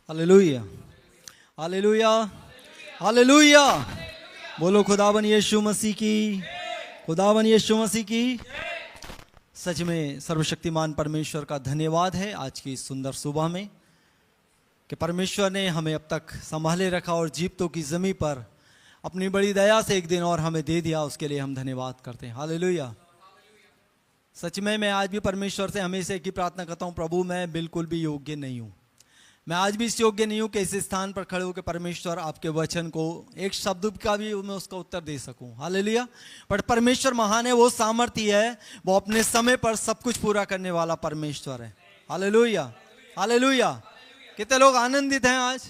Hallelujah, hallelujah, hallelujah. बोलो खुदावन यीशु मसीह की, खुदावन यीशु मसीह की। सच में सर्वशक्तिमान परमेश्वर का धन्यवाद है आज की सुंदर सुबह में कि परमेश्वर ने हमें अब तक संभाले रखा और जीवितों की ज़मीं पर अपनी बड़ी दया से एक दिन और हमें दे दिया। उसके लिए हम धन्यवाद करते हैं। हालेलुया। सच में मैं आज भी परमेश्वर से हमेशा एक ही प्रार्थना करता हूँ, प्रभु मैं बिल्कुल भी योग्य नहीं हूँ। मैं आज भी इस योग्य नहीं हूँ कि इस स्थान पर खड़े होकर परमेश्वर आपके वचन को एक शब्द का भी मैं उसका उत्तर दे सकूं। हालेलुया। पर परमेश्वर महान है, वो सामर्थ्य है, वो अपने समय पर सब कुछ पूरा करने वाला परमेश्वर है। Hallelujah, hallelujah. कितने लोग आनंदित हैं आज?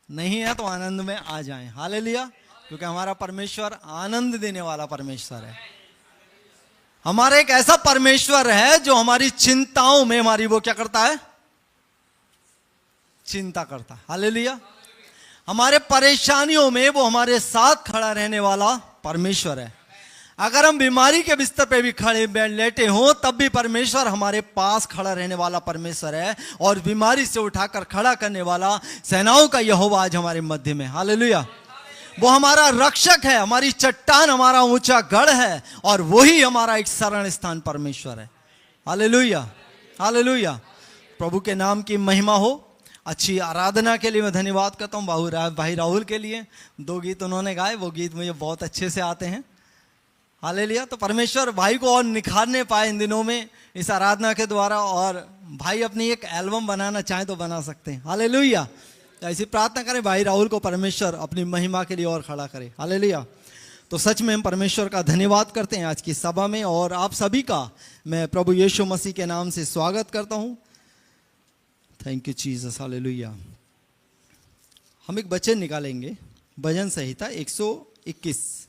नहीं है तो आनंद में आ जाएं। हालेलुया। क्योंकि हमारा परमेश्वर आनंद देने वाला परमेश्वर है। हमारा एक ऐसा परमेश्वर है जो हमारी चिंताओं में हमारी वो क्या करता है? चिंता करता है। हालेलुया। हमारे परेशानियों में वो हमारे साथ खड़ा रहने वाला परमेश्वर है। अगर हम बीमारी के बिस्तर पे भी खड़े लेटे हों तब भी परमेश्वर हमारे पास खड़ा रहने वाला परमेश्वर है और बीमारी से उठाकर खड़ा करने वाला सेनाओं का यहोवा आज हमारे मध्य में। हालेलुया। वो हमारा रक्षक है, हमारी चट्टान, हमारा ऊंचा गढ़ है और वही हमारा एक शरण स्थान परमेश्वर है। Hallelujah, hallelujah. प्रभु के नाम की महिमा हो। अच्छी आराधना के लिए मैं धन्यवाद करता हूँ भाई राहुल के लिए। 2 गीत उन्होंने गाए, वो गीत मुझे बहुत अच्छे से आते हैं। हालेलुया। तो परमेश्वर भाई को और निखारने पाए इन दिनों में इस आराधना के द्वारा, और भाई अपनी एक एल्बम बनाना चाहें तो बना सकते हैं। हालेलुया। तो ऐसी प्रार्थना करें भाई राहुल को परमेश्वर अपनी महिमा के लिए और खड़ा करे। हालेलुया। तो सच में हम परमेश्वर का धन्यवाद करते हैं आज की सभा में, और आप सभी का मैं प्रभु यीशु मसीह के नाम से स्वागत करता हूँ। Thank you Jesus. हालेलुया। हम एक वचन निकालेंगे, भजन संहिता 121।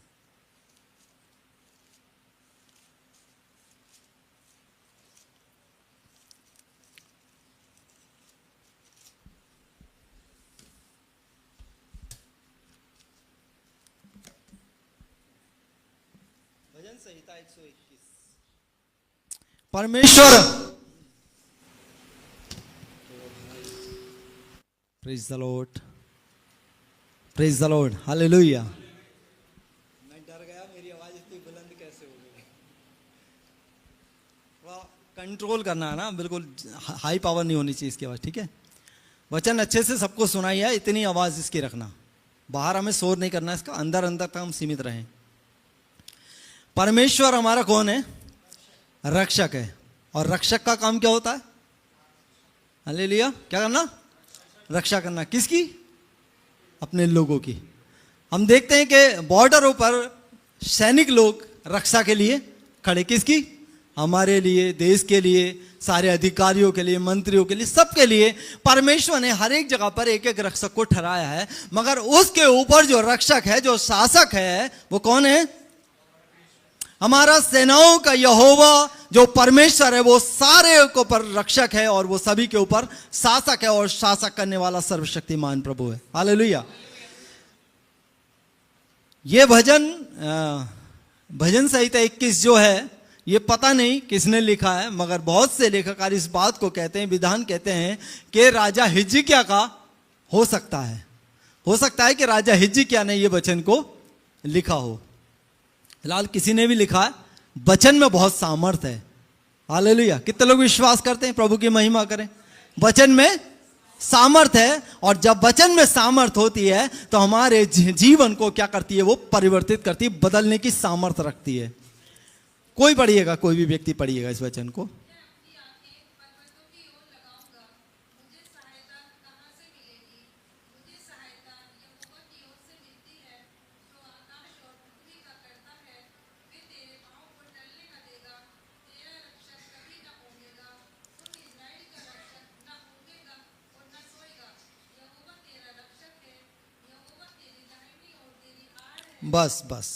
भजन संहिता 121। परमेश्वर, praise the Lord, praise the Lord. Hallelujah. मैं डर गया, मेरी आवाज इतनी बुलंद कैसे हो गई। वह कंट्रोल करना है ना, बिल्कुल हाई पावर नहीं होनी चाहिए इसकी आवाज। ठीक है, वचन अच्छे से सबको सुनाई है, इतनी आवाज इसकी रखना। बाहर हमें शोर नहीं करना इसका, अंदर अंदर तक हम सीमित रहें। परमेश्वर हमारा कौन है? रक्षक है। और रक्षक का काम क्या होता है? हालेलुया। क्या करना? रक्षा करना। किसकी? अपने लोगों की। हम देखते हैं कि बॉर्डरों पर सैनिक लोग रक्षा के लिए खड़े। किसकी? हमारे लिए, देश के लिए, सारे अधिकारियों के लिए, मंत्रियों के लिए, सबके लिए परमेश्वर ने हर एक जगह पर एक एक रक्षक को ठहराया है। मगर उसके ऊपर जो रक्षक है, जो शासक है, वो कौन है? हमारा सेनाओं का यहोवा जो परमेश्वर है, वो सारे के ऊपर रक्षक है और वो सभी के ऊपर शासक है और शासक करने वाला सर्वशक्तिमान प्रभु है। हालेलुया। ये भजन संहिता 21 जो है, ये पता नहीं किसने लिखा है, मगर बहुत से लेखककार इस बात को कहते हैं, विधान कहते हैं कि राजा हिजकिय्याह का हो सकता है। हो सकता है कि राजा हिजकिय्याह ने ये वचन को लिखा हो। फिलहाल किसी ने भी लिखा है। वचन में बहुत सामर्थ है। हालेलुया। कितने लोग विश्वास करते हैं? प्रभु की महिमा करें। वचन में सामर्थ है, और जब वचन में सामर्थ होती है तो हमारे जीवन को क्या करती है? वो परिवर्तित करती है, बदलने की सामर्थ रखती है। कोई पढ़िएगा, कोई भी व्यक्ति पढ़िएगा इस वचन को। बस बस।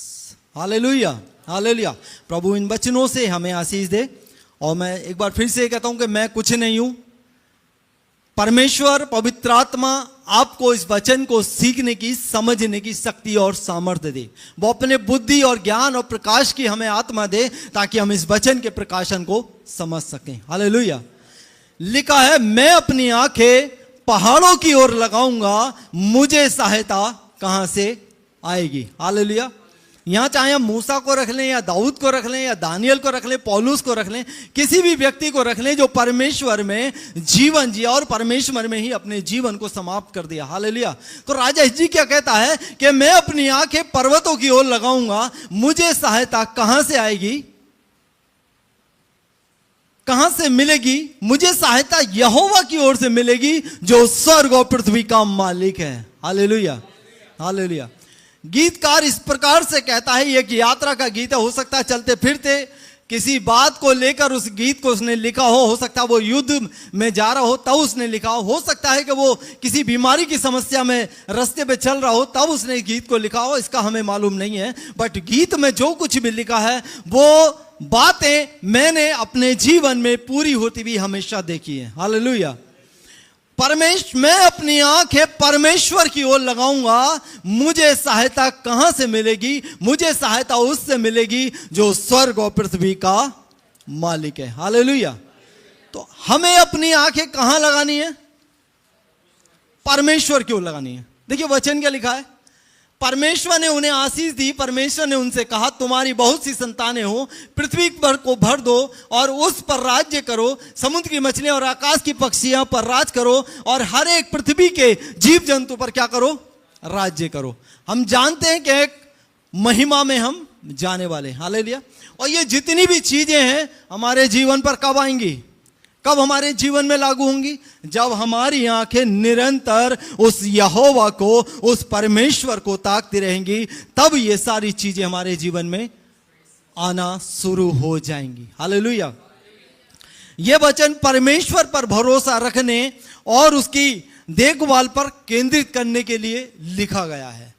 Hallelujah, hallelujah. प्रभु इन वचनों से हमें आशीष दे। और मैं एक बार फिर से कहता हूं कि मैं कुछ नहीं हूं। परमेश्वर पवित्र आत्मा आपको इस वचन को सीखने की, समझने की शक्ति और सामर्थ्य दे। वो अपने बुद्धि और ज्ञान और प्रकाश की हमें आत्मा दे ताकि हम इस वचन के प्रकाशन को समझ सकें। हालेलुया। लिखा है, मैं अपनी आंखें पहाड़ों की ओर लगाऊंगा, मुझे सहायता कहां से आएगी। हालेलुया। यहां चाहे हम मूसा को रख लें या दाऊद को रख लें या दानियल को रख लें, पौलुस को रख लें, किसी भी व्यक्ति को रख लें जो परमेश्वर में जीवन जिया और परमेश्वर में ही अपने जीवन को समाप्त कर दिया। हालेलुया। तो राजा हिजकिय्याह क्या कहता है कि मैं अपनी आंखें पर्वतों की ओर लगाऊंगा, मुझे सहायता कहां से आएगी, कहां से मिलेगी? मुझे सहायता यहोवा की ओर से मिलेगी जो स्वर्ग और पृथ्वी का मालिक है। Hallelujah, hallelujah. गीतकार इस प्रकार से कहता है, ये एक यात्रा का गीत है। हो सकता है चलते फिरते किसी बात को लेकर उस गीत को उसने लिखा हो सकता है वो युद्ध में जा रहा हो तब उसने लिखा हो सकता है कि वो किसी बीमारी की समस्या में रास्ते पे चल रहा हो तब उसने गीत को लिखा हो, इसका हमें मालूम नहीं है। बट गीत में जो कुछ भी लिखा है वो बातें मैंने अपने जीवन में पूरी होती भी हमेशा देखी है। हालेलुया। मैं अपनी आंखें परमेश्वर की ओर लगाऊंगा, मुझे सहायता कहां से मिलेगी? मुझे सहायता उससे मिलेगी जो स्वर्ग और पृथ्वी का मालिक है। हालेलुया। तो हमें अपनी आंखें कहां लगानी है? परमेश्वर की ओर लगानी है। देखिए वचन क्या लिखा है, परमेश्वर ने उन्हें आशीष दी। परमेश्वर ने उनसे कहा, तुम्हारी बहुत सी संतानें हो, पृथ्वी पर को भर दो और उस पर राज्य करो, समुद्र की मछलियां और आकाश की पक्षियां पर राज करो और हर एक पृथ्वी के जीव जंतु पर क्या करो? राज्य करो। हम जानते हैं कि एक महिमा में हम जाने वाले। हालेलुया। और ये जितनी भी चीजें हैं हमारे जीवन पर कब आएंगी, कब हमारे जीवन में लागू होंगी? जब हमारी आंखें निरंतर उस यहोवा को, उस परमेश्वर को ताकती रहेंगी, तब ये सारी चीजें हमारे जीवन में आना शुरू हो जाएंगी। हालेलुया। ये वचन परमेश्वर पर भरोसा रखने और उसकी देखभाल पर केंद्रित करने के लिए लिखा गया है।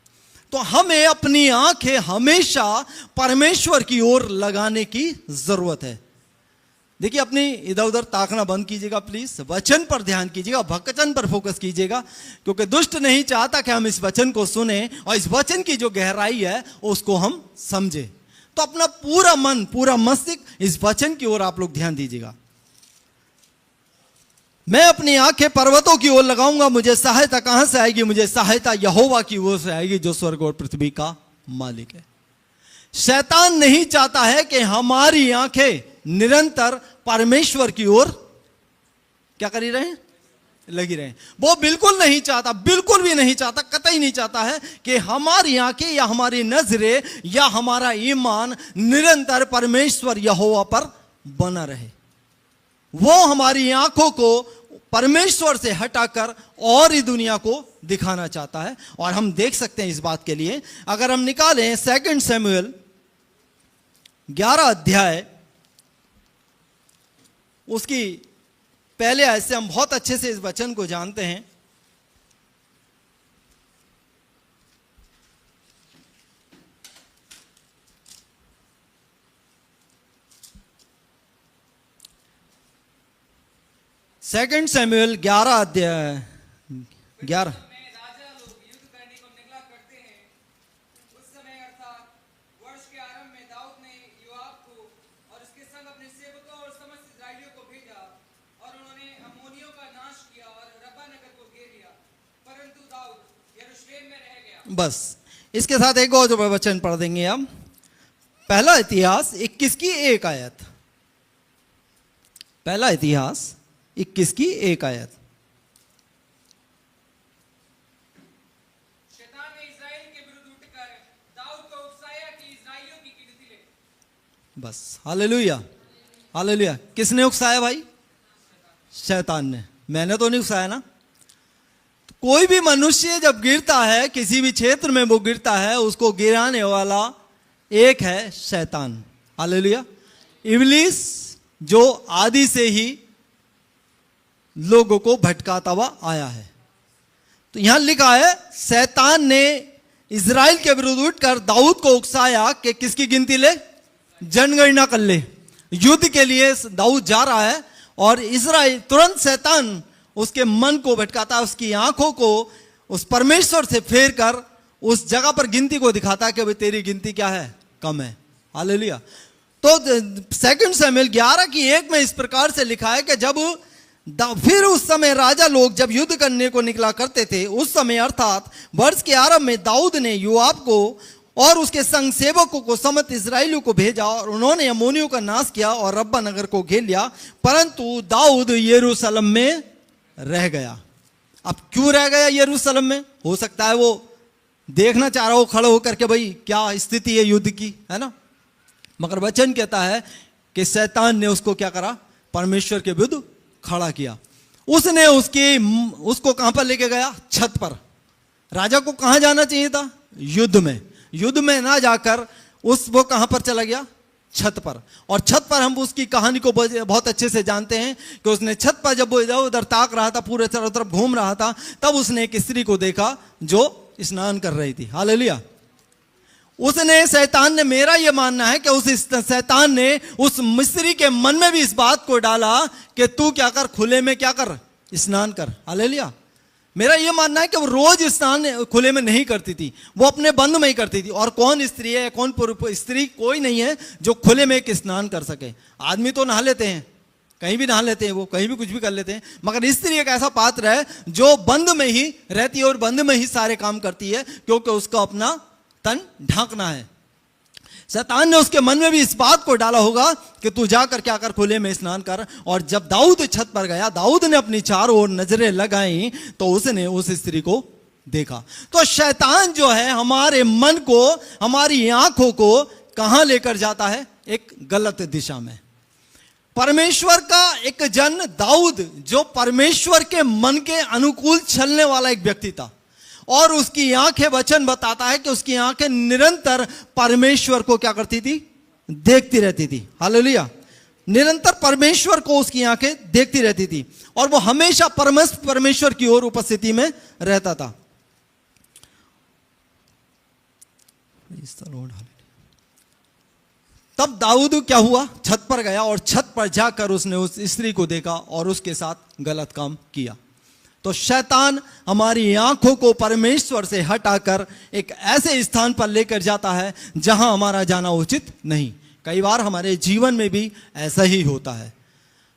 तो हमें अपनी आंखें हमेशा परमेश्वर की ओर लगाने की जरूरत है। देखिए अपनी इधर उधर ताकना बंद कीजिएगा प्लीज, वचन पर ध्यान कीजिएगा, वचन पर फोकस कीजिएगा, क्योंकि दुष्ट नहीं चाहता कि हम इस वचन को सुने और इस वचन की जो गहराई है उसको हम समझे। तो अपना पूरा मन, पूरा मस्तिष्क इस वचन की ओर आप लोग ध्यान दीजिएगा। मैं अपनी आंखें पर्वतों की ओर लगाऊंगा, मुझे सहायता कहां से आएगी? मुझे सहायता यहोवा की ओर से आएगी जो स्वर्ग और पृथ्वी का मालिक है। शैतान नहीं चाहता है कि हमारी आंखें निरंतर परमेश्वर की ओर क्या करी रहे, लगी रहे। वो बिल्कुल नहीं चाहता, बिल्कुल भी नहीं चाहता, कतई नहीं चाहता है कि हमारी आंखें या हमारी नजरें या हमारा ईमान निरंतर परमेश्वर यहोवा पर बना रहे। वो हमारी आंखों को परमेश्वर से हटाकर और ही दुनिया को दिखाना चाहता है। और हम देख सकते हैं इस बात के लिए, अगर हम निकालें 2 शमूएल 11 अध्याय, उसकी पहले आयत से हम बहुत अच्छे से इस वचन को जानते हैं। सेकंड शमूएल 11 अध्याय 11। बस इसके साथ एक और जो वचन पढ़ देंगे हम, पहला इतिहास 21 की 1 आयत। पहला इतिहास 21 की 1 आयत। शैतान ने इस्राएल के विरुद्ध उठकर दाऊद को उकसाया कि इस्राएलियों की गिनती ले। बस हालेलुया, हालेलुया। किसने उकसाया भाई? शैतान ने। मैंने तो नहीं उकसाया ना। कोई भी मनुष्य जब गिरता है, किसी भी क्षेत्र में वो गिरता है, उसको गिराने वाला एक है शैतान। हालेलुया। इब्लीस जो आदि से ही लोगों को भटकाता हुआ आया है। तो यहां लिखा है शैतान ने इजराइल के विरुद्ध उठकर दाऊद को उकसाया कि किसकी गिनती ले, जनगणना कर ले। युद्ध के लिए दाऊद जा रहा है और इजराइल, तुरंत शैतान उसके मन को भटकाता है, उसकी आंखों को उस परमेश्वर से फेर कर उस जगह पर गिनती को दिखाता है कि भाई तेरी गिनती क्या है, कम है। हालेलुया। तो 2 शमूएल 11 की 1 में इस प्रकार से लिखा है कि जब फिर उस समय राजा लोग जब युद्ध करने को निकला करते थे, उस समय अर्थात वर्ष के आरंभ में दाऊद ने योआब को और उसके संग सेवकों को समस्त इस्राएलियों को भेजा और उन्होंने अम्मोनियों का नाश किया और रब्बा नगर को घेर लिया, परंतु दाऊद यरूशलेम में रह गया। अब क्यों रह गया यरूशलेम में? हो सकता है वो देखना चाह रहा हो खड़े होकर के भाई क्या स्थिति है युद्ध की, है ना। मगर वचन कहता है कि शैतान ने उसको क्या करा? परमेश्वर के विरुद्ध खड़ा किया। उसने उसको कहां पर लेके गया? छत पर। राजा को कहां जाना चाहिए था? युद्ध में। युद्ध में ना जाकर वो कहां पर चला गया? छत पर। और छत पर हम उसकी कहानी को बहुत अच्छे से जानते हैं कि उसने छत पर जब वो इधर उधर ताक रहा था, पूरे चारों तरफ घूम रहा था, तब उसने एक स्त्री को देखा जो स्नान कर रही थी। हालेलुया। उसने, शैतान ने, मेरा यह मानना है कि शैतान ने उस मिस्री के मन में भी इस बात को डाला कि तू क्या कर, खुले में क्या कर, स्नान कर। हालेलुया। मेरा यह मानना है कि वो रोज स्नान खुले में नहीं करती थी, वो अपने बंद में ही करती थी। और कौन स्त्री है, कौन स्त्री? कोई नहीं है जो खुले में एक स्नान कर सके। आदमी तो नहा लेते हैं, कहीं भी नहा लेते हैं, वो कहीं भी कुछ भी कर लेते हैं, मगर स्त्री एक ऐसा पात्र है जो बंद में ही रहती है और बंद में ही सारे काम करती है, क्योंकि उसका अपना तन ढांकना है। शैतान ने उसके मन में भी इस बात को डाला होगा कि तू जाकर क्या कर, खुले में स्नान कर। और जब दाऊद छत पर गया, दाऊद ने अपनी चारों ओर नजरें लगाई तो उसने उस स्त्री को देखा। तो शैतान जो है हमारे मन को, हमारी आंखों को कहां लेकर जाता है? एक गलत दिशा में। परमेश्वर का एक जन दाऊद, जो परमेश्वर के मन के अनुकूल चलने वाला एक व्यक्ति था, और उसकी आंखें, वचन बताता है कि उसकी आंखें निरंतर परमेश्वर को क्या करती थी? देखती रहती थी। हालेलुया। निरंतर परमेश्वर को उसकी आंखें देखती रहती थी और वो हमेशा परमेश्वर की ओर उपस्थिति में रहता था। तब दाऊद क्या हुआ? छत पर गया और छत पर जाकर उसने उस स्त्री को देखा और उसके साथ गलत काम किया। तो शैतान हमारी आंखों को परमेश्वर से हटाकर एक ऐसे स्थान पर लेकर जाता है जहां हमारा जाना उचित नहीं। कई बार हमारे जीवन में भी ऐसा ही होता है।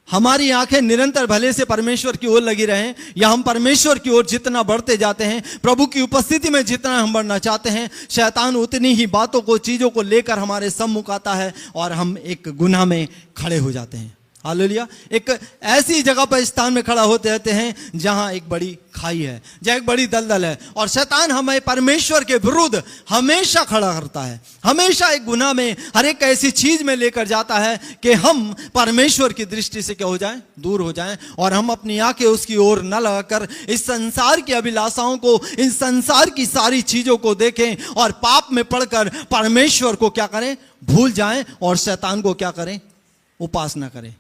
हमारी आंखें निरंतर भले से परमेश्वर की ओर लगी रहें, या हम परमेश्वर की ओर जितना बढ़ते जाते हैं, प्रभु की उपस्थिति में जितना हम बढ़ना चाहते हैं, शैतान उतनी ही बातों को, चीजों को लेकर हमारे सम्मुख आता है और हम एक गुनाह में खड़े हो जाते हैं। हालेलुया। एक ऐसी जगह पर स्थान में खड़ा होते रहते हैं जहां एक बड़ी खाई है, जहां एक बड़ी दलदल है, और शैतान हमें परमेश्वर के विरुद्ध हमेशा खड़ा करता है, हमेशा एक गुनाह में, हर एक ऐसी चीज में लेकर जाता है कि हम परमेश्वर की दृष्टि से क्या हो जाएं? दूर हो जाएं, और हम अपनी आंखें उसकी ओर न लगाकर इस संसार की अभिलाषाओं को, इस संसार की सारी चीजों को देखें और पाप में पड़कर परमेश्वर को क्या करें? भूल जाएं और शैतान को क्या करें? उपासना करें।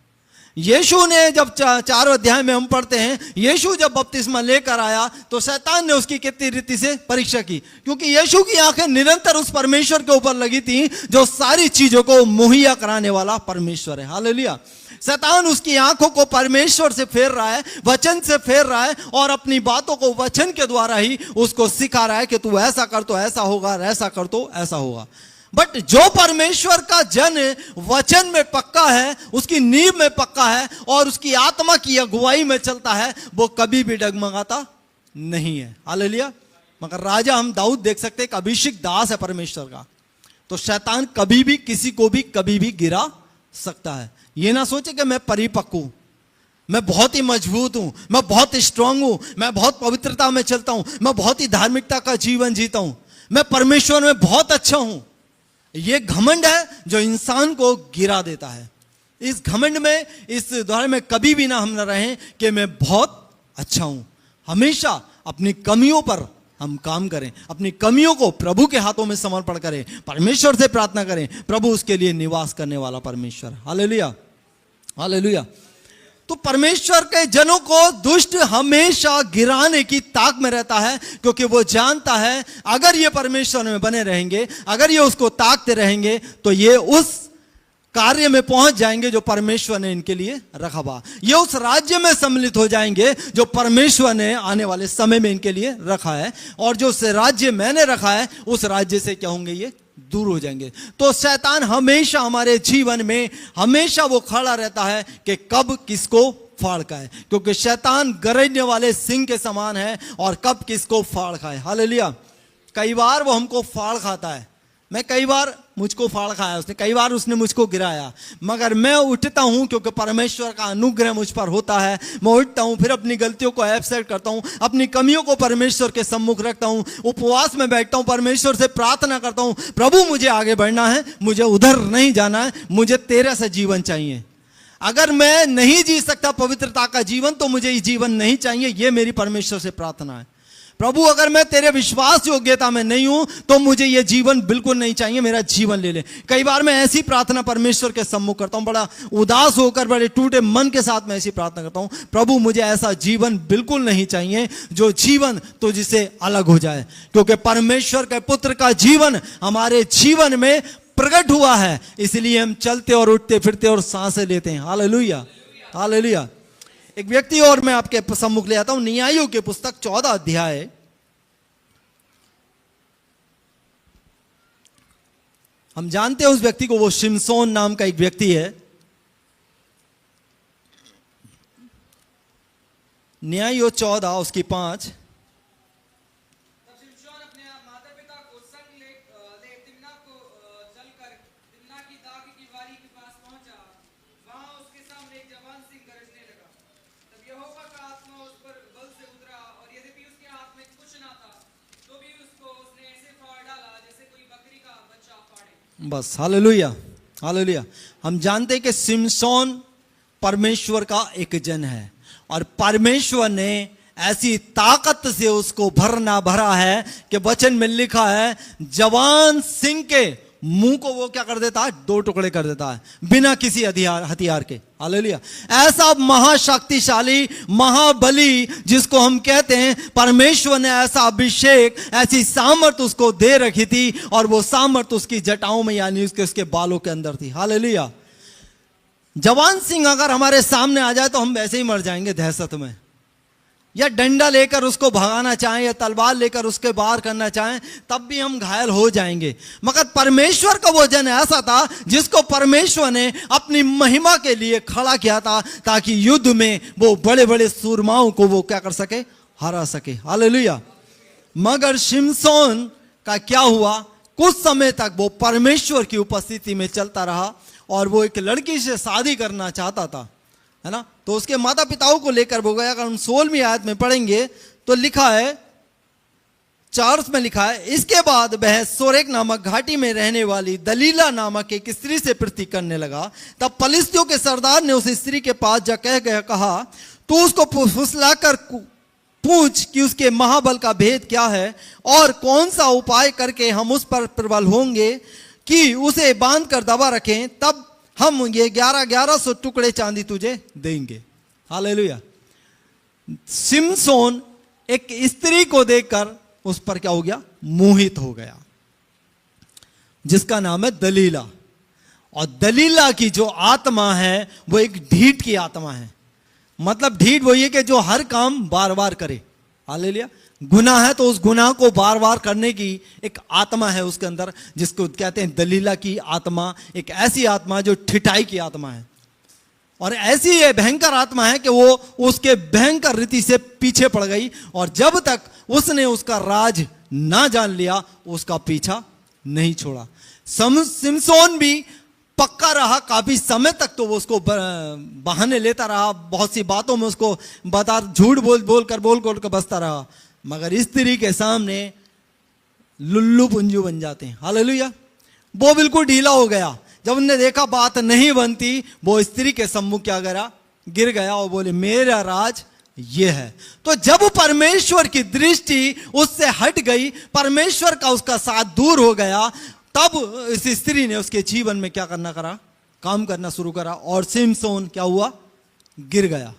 यीशु ने जब 4 अध्याय में हम पढ़ते हैं, यीशु जब बपतिस्मा लेकर आया तो शैतान ने उसकी कितनी रीति से परीक्षा की, क्योंकि यीशु की आंखें निरंतर उस परमेश्वर के ऊपर लगी थी जो सारी चीजों को मुहैया कराने वाला परमेश्वर है। हालेलुया। शैतान उसकी आंखों को परमेश्वर से फेर रहा है, वचन से फेर रहा है, और अपनी बातों को वचन के द्वारा ही उसको सिखा रहा है कि तू ऐसा कर तो ऐसा होगा, ऐसा कर तो ऐसा होगा। बट जो परमेश्वर का जन वचन में पक्का है, उसकी नींव में पक्का है और उसकी आत्मा की अगुवाई में चलता है, वो कभी भी डगमगाता नहीं है। हालेलुया। मगर राजा हम दाऊद देख सकते हैं, एक अभिषिक्त दास है परमेश्वर का। तो शैतान कभी भी किसी को भी कभी भी गिरा सकता है। ये ना सोचे कि मैं परिपक्व हूं, मैं बहुत ही मजबूत हूं, मैं बहुत स्ट्रांग हूं, मैं बहुत पवित्रता में चलता हूं, मैं बहुत ही धार्मिकता का जीवन जीता हूं, मैं परमेश्वर में बहुत अच्छा हूं। ये घमंड है जो इंसान को गिरा देता है। इस घमंड में, इस द्वार में कभी भी ना हम न रहें कि मैं बहुत अच्छा हूं। हमेशा अपनी कमियों पर हम काम करें, अपनी कमियों को प्रभु के हाथों में समर्पण करें, परमेश्वर से प्रार्थना करें। प्रभु उसके लिए निवास करने वाला परमेश्वर। हालेलुया। हालेलुया। तो परमेश्वर के जनों को दुष्ट हमेशा गिराने की ताक में रहता है, क्योंकि वो जानता है अगर ये परमेश्वर में बने रहेंगे, अगर ये उसको ताकते रहेंगे, तो ये उस कार्य में पहुंच जाएंगे जो परमेश्वर ने इनके लिए रखा हुआ। ये उस राज्य में सम्मिलित हो जाएंगे जो परमेश्वर ने आने वाले समय में इनके लिए रखा है, और जो राज्य मैंने रखा है उस राज्य से क्या होंगे? ये दूर हो जाएंगे। तो शैतान हमेशा हमारे जीवन में हमेशा वो खड़ा रहता है कि कब किसको फाड़ खाए, क्योंकि शैतान गरजने वाले सिंह के समान है और कब किसको फाड़ खाए। हालेलुया। कई बार वो हमको फाड़ खाता है, मैं कई बार मुझको फाड़ खाया उसने, कई बार उसने मुझको गिराया, मगर मैं उठता हूं क्योंकि परमेश्वर का अनुग्रह मुझ पर होता है। मैं उठता हूं, फिर अपनी गलतियों को एक्सेप्ट करता हूं, अपनी कमियों को परमेश्वर के सम्मुख रखता हूं, उपवास में बैठता हूं, परमेश्वर से प्रार्थना करता हूं, प्रभु मुझे आगे बढ़ना है, मुझे उधर नहीं जाना है, मुझे तेरे से जीवन चाहिए। अगर मैं नहीं जी सकता पवित्रता का जीवन तो मुझे ये जीवन नहीं चाहिए, ये मेरी परमेश्वर से प्रार्थना है। प्रभु अगर मैं तेरे विश्वास योग्यता में नहीं हूं तो मुझे यह जीवन बिल्कुल नहीं चाहिए, मेरा जीवन ले ले। कई बार मैं ऐसी प्रार्थना परमेश्वर के सम्मुख करता हूं, बड़ा उदास होकर, बड़े टूटे मन के साथ मैं ऐसी प्रार्थना करता हूं, प्रभु मुझे ऐसा जीवन बिल्कुल नहीं चाहिए जो जीवन तुझसे अलग हो जाए, क्योंकि परमेश्वर के पुत्र का जीवन हमारे जीवन में प्रकट हुआ है, इसलिए हम चलते और उठते फिरते और सांसें लेते हैं। Hallelujah, hallelujah. एक व्यक्ति और मैं आपके सम्मुख ले आता हूं, न्यायों की पुस्तक 14 अध्याय। हम जानते हैं उस व्यक्ति को, वो शिमशोन नाम का एक व्यक्ति है। न्यायों 14 उसकी 5। तब शिमशोन अपने माता पिता को संग ले तिम्ना को चलकर तिम्ना की दाग की वारी के पास पहुंचा। वहां उसके सामने एक जवान सिंह गरजने लगा। तब यहोवा का आत्मा उस पर बल से उतरा और यद्यपि उसके हाथ में कुछ ना था तो भी उसने ऐसे फाड़ डाला जैसे कोई बकरी का बच्चा फाड़े। बस, हालेलुया, हालेलुया। हम जानते हैं कि शिमशोन परमेश्वर का एक जन है और परमेश्वर ने ऐसी ताकत से उसको भरा है कि वचन में लिखा है, जवान सिंह के मुंह को वो क्या कर देता है, 2 टुकड़े कर देता है, बिना किसी हथियार के। हालेलुया। ऐसा महाशक्तिशाली, महाबली जिसको हम कहते हैं, परमेश्वर ने ऐसा अभिषेक, ऐसी सामर्थ उसको दे रखी थी और वो सामर्थ उसकी जटाओं में यानी उसके बालों के अंदर थी। हालेलुया। जवान सिंह अगर हमारे सामने आ जाए तो हम वैसे ही मर जाएंगे दहशत में, या डंडा लेकर उसको भगाना चाहें या तलवार लेकर उसके वार करना चाहें तब भी हम घायल हो जाएंगे। मगर परमेश्वर का वो जन ऐसा था जिसको परमेश्वर ने अपनी महिमा के लिए खड़ा किया था, ताकि युद्ध में वो बड़े बड़े सूरमाओं को वो क्या कर सके, हरा सके। हालेलुया। मगर शिमशोन का क्या हुआ, कुछ समय तक वो परमेश्वर की उपस्थिति में चलता रहा और वो एक लड़की से शादी करना चाहता था, है ना। तो उसके माता पिताओं को लेकर वो गया। अगर हम 16वीं आयत में पढ़ेंगे तो लिखा है, 4 में लिखा है, इसके बाद वह सोरेक नामक घाटी में रहने वाली दलीला नामक एक स्त्री से प्रीति करने लगा। तब पलिश्तियों के सरदार ने उस स्त्री के पास जाकर कहा, तू उसको फुसलाकर पूछ कि उसके महाबल का भेद क्या है और कौन सा उपाय करके हम उस पर प्रबल होंगे कि उसे बांध कर दबा रखें, तब हम ये 1100 टुकड़े चांदी तुझे देंगे। हालेलुया। शिमशोन एक स्त्री को देखकर उस पर क्या हो गया, मोहित हो गया, जिसका नाम है दलीला। और दलीला की जो आत्मा है वो एक ढीठ की आत्मा है। मतलब ढीठ वो ये कि जो हर काम बार बार करे। हालेलुया। गुनाह है तो उस गुनाह को बार बार करने की एक आत्मा है उसके अंदर, जिसको कहते हैं दलीला की आत्मा। एक ऐसी आत्मा जो ठिठाई की आत्मा है और ऐसी ये भयंकर आत्मा है कि वो उसके भयंकर रीति से पीछे पड़ गई और जब तक उसने उसका राज ना जान लिया उसका पीछा नहीं छोड़ा। शिमशोन भी पक्का रहा काफी समय तक, तो वो उसको बहाने लेता रहा, बहुत सी बातों में उसको झूठ बोल कर बसता रहा, मगर स्त्री के सामने लुल्लू पुंजू बन जाते हैं। हालेलुया। वो बिल्कुल ढीला हो गया। जब उन्हें देखा बात नहीं बनती, वो स्त्री के सम्मुख क्या करा, गिर गया और बोले, मेरा राज ये है। तो जब परमेश्वर की दृष्टि उससे हट गई, परमेश्वर का उसका साथ दूर हो गया, तब इस स्त्री ने उसके जीवन में क्या करा, काम करना शुरू करा और शिमशोन क्या हुआ, गिर गया।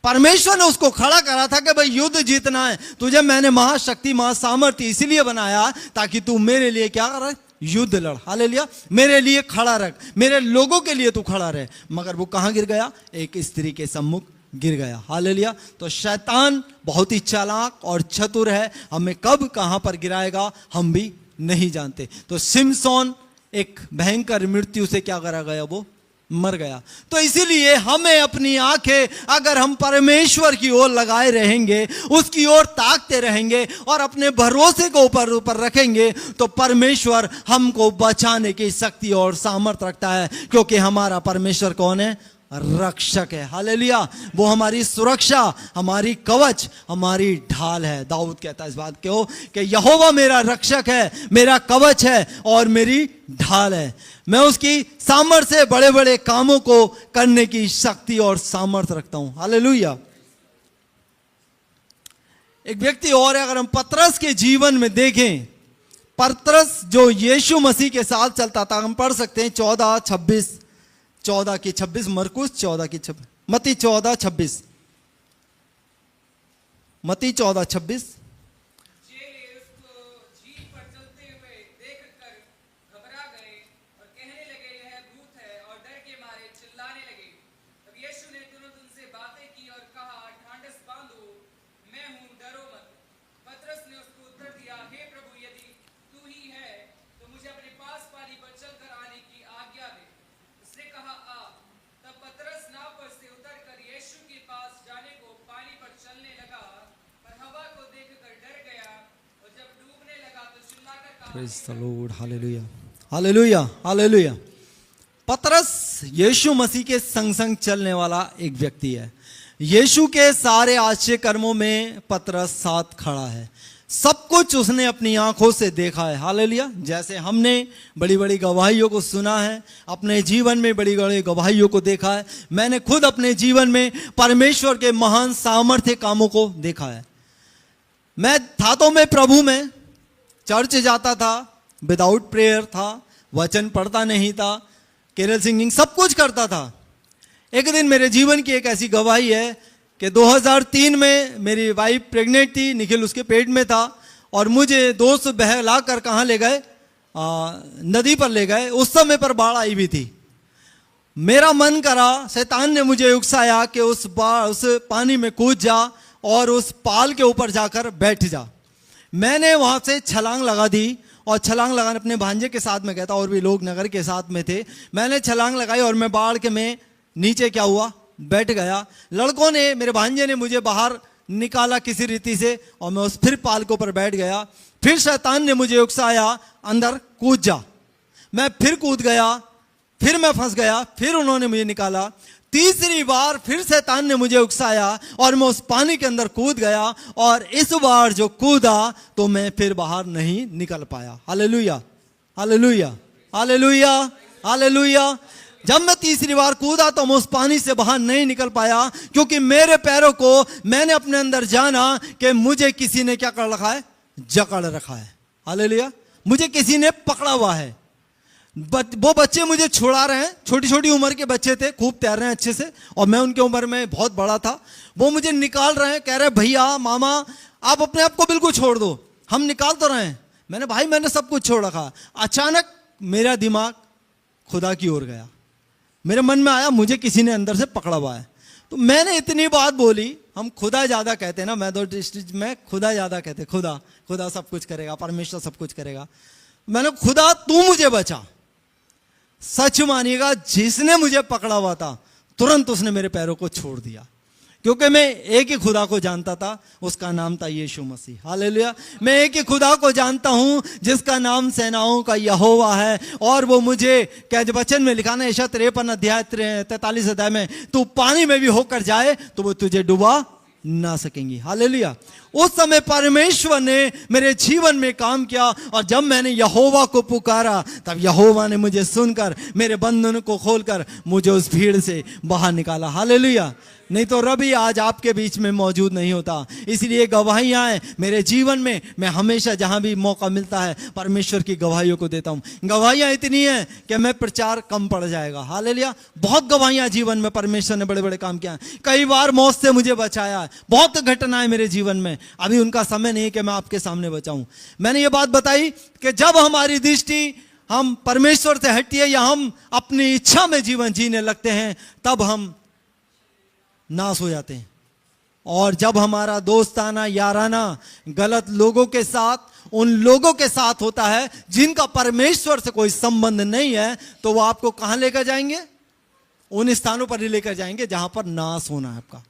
परमेश्वर ने उसको खड़ा करा था कि भाई युद्ध जीतना है, तुझे मैंने महाशक्ति महासामर्थ्य इसलिए बनाया ताकि तू मेरे लिए क्या कर, युद्ध लड़। हालेलुया। मेरे लिए खड़ा रख, मेरे लोगों के लिए तू खड़ा रहे। मगर वो कहां गिर गया, एक स्त्री के सम्मुख गिर गया। हालेलुया। तो शैतान बहुत ही चालाक और चतुर है, हमें कब कहां पर गिराएगा हम भी नहीं जानते। तो शिमशोन एक भयंकर मृत्यु से क्या करा गया, वो मर गया। तो इसीलिए हमें अपनी आंखें अगर हम परमेश्वर की ओर लगाए रहेंगे, उसकी ओर ताकते रहेंगे और अपने भरोसे को ऊपर रखेंगे, तो परमेश्वर हमको बचाने की शक्ति और सामर्थ्य रखता है, क्योंकि हमारा परमेश्वर कौन है? रक्षक है। हालेलुया। वो हमारी सुरक्षा, हमारी कवच, हमारी ढाल है। दाऊद कहता है इस बात को कि यहोवा मेरा रक्षक है, मेरा कवच है और मेरी ढाल है। मैं उसकी सामर्थ्य से बड़े बड़े कामों को करने की शक्ति और सामर्थ्य रखता हूं। हालेलुया। एक व्यक्ति और है, अगर हम पतरस के जीवन में देखें, पतरस जो यीशु मसीह के साथ चलता था, हम पढ़ सकते हैं 14:26 मरकुस 14:26, मत्ती 14:26, मत्ती 14:26। चेले उसको झील पर चलते हुए देखकर घबरा गए और कहने लगे यह भूत है, और डर के मारे चिल्लाने लगे। तब यीशु ने तुरंत उनसे बातें की और कहा, ढांढस बांधो, मैं हूं, डरो मत। पतरस ने उसको उत्तर दिया, हे प्रभु, यदि तू ही है तो मुझे अपने पास पानी पर चलकर आने की आज्ञा दे। उसने कहा, आ। तब पतरस नाव पर से उतरकर यीशु के पास जाने को पानी पर चलने लगा, पर हवा को देखकर डर गया, और जब डूबने लगा तो चिल्लाकर कहा, praise the Lord. Hallelujah, hallelujah, hallelujah. पतरस यीशु मसीह के संग संग चलने वाला एक व्यक्ति है। यीशु के सारे आश्चर्य कर्मों में पतरस साथ खड़ा है। सब कुछ उसने अपनी आंखों से देखा है। हालेलुया। जैसे हमने बड़ी बड़ी गवाहियों को सुना है, अपने जीवन में बड़ी बड़ी गवाहियों को देखा है, मैंने खुद अपने जीवन में परमेश्वर के महान सामर्थ्य कामों को देखा है। मैं था तो मैं प्रभु में चर्च जाता था, विदाउट प्रेयर था, वचन पढ़ता नहीं था, केरल सिंगिंग सब कुछ करता था। एक दिन मेरे जीवन की एक ऐसी गवाही है कि 2003 में मेरी वाइफ प्रेग्नेंट थी, निखिल उसके पेट में था, और मुझे दोस्त बहला कर कहाँ ले गए? नदी पर ले गए। उस समय पर बाढ़ आई भी थी। मेरा मन करा, शैतान ने मुझे उकसाया कि उस पानी में कूद जा और उस पाल के ऊपर जाकर बैठ जा। मैंने वहाँ से छलांग लगा दी, और छलांग लगाने अपने भांजे के साथ में गया था, और भी लोग नगर के साथ में थे। मैंने छलांग लगाई और मैं बाढ़ के में नीचे क्या हुआ? बैठ गया। लड़कों ने, मेरे भांजे ने मुझे बाहर निकाला किसी रीति से, और मैं उस फिर पाल के ऊपर बैठ गया। फिर शैतान ने मुझे उकसाया, अंदर कूद जा। मैं फिर कूद गया, फिर मैं फंस गया, फिर उन्होंने मुझे निकाला। तीसरी बार फिर शैतान ने मुझे उकसाया और मैं उस पानी के अंदर कूद गया, और इस बार जो कूदा तो मैं फिर बाहर नहीं निकल पाया। Hallelujah, hallelujah, hallelujah, hallelujah. जब मैं तीसरी बार कूदा तो मैं उस पानी से बाहर नहीं निकल पाया, क्योंकि मेरे पैरों को मैंने अपने अंदर जाना कि मुझे किसी ने क्या कर रखा है? जकड़ रखा है। हालेलुया। मुझे किसी ने पकड़ा हुआ है। वो बच्चे मुझे छुड़ा रहे हैं, छोटी छोटी उम्र के बच्चे थे, खूब तैर रहे हैं अच्छे से, और मैं उनके उम्र में बहुत बड़ा था। वो मुझे निकाल रहे हैं, कह रहे भैया, मामा, आप अपने आप को बिल्कुल छोड़ दो, हम निकाल तो रहे हैं। मैंने, भाई मैंने सब कुछ छोड़ रखा। अचानक मेरा दिमाग खुदा की ओर गया। मेरे मन में आया मुझे किसी ने अंदर से पकड़ा हुआ है। तो मैंने इतनी बात बोली, हम खुदा ज्यादा कहते हैं ना, मैं तो डिस्ट्रिक्ट में खुदा ज्यादा कहते, खुदा, खुदा सब कुछ करेगा, परमेश्वर सब कुछ करेगा। मैंने, खुदा तू मुझे बचा। सच मानिएगा, जिसने मुझे पकड़ा हुआ था तुरंत उसने मेरे पैरों को छोड़ दिया, क्योंकि मैं एक ही खुदा को जानता था, उसका नाम था यीशु मसीह। हालेलुया। मैं एक ही खुदा को जानता हूं जिसका नाम सेनाओं का यहोवा है, और वो मुझे क्या वचन में लिखा ना, यशायाह 53 अध्याय 43 अध्याय में, तू पानी में भी होकर जाए तो वो तुझे डुबा ना सकेंगी। हालेलुया। उस समय परमेश्वर ने मेरे जीवन में काम किया, और जब मैंने यहोवा को पुकारा तब यहोवा ने मुझे सुनकर मेरे बंधन को खोलकर मुझे उस भीड़ से बाहर निकाला। हालेलुया। नहीं तो रबी आज आपके बीच में मौजूद नहीं होता। इसलिए गवाहियां हैं मेरे जीवन में, मैं हमेशा जहां भी मौका मिलता है परमेश्वर की गवाहियों को देता हूं। गवाहियां इतनी हैं कि मैं प्रचार कम पड़ जाएगा। हालेलुया। बहुत गवाहियां जीवन में परमेश्वर ने बड़े बड़े काम किया। कई बार मौत से मुझे बचाया है, बहुत घटनाएं मेरे जीवन में, अभी उनका समय नहीं कि मैं आपके सामने बचाऊं। मैंने ये बात बताई कि जब हमारी दृष्टि हम परमेश्वर से हटती है या हम अपनी इच्छा में जीवन जीने लगते हैं, तब हम नाश हो जाते हैं। और जब हमारा दोस्ताना याराना गलत लोगों के साथ, उन लोगों के साथ होता है जिनका परमेश्वर से कोई संबंध नहीं है, तो वो आपको कहां लेकर जाएंगे? उन स्थानों पर ही लेकर जाएंगे जहां पर नाश होना है आपका,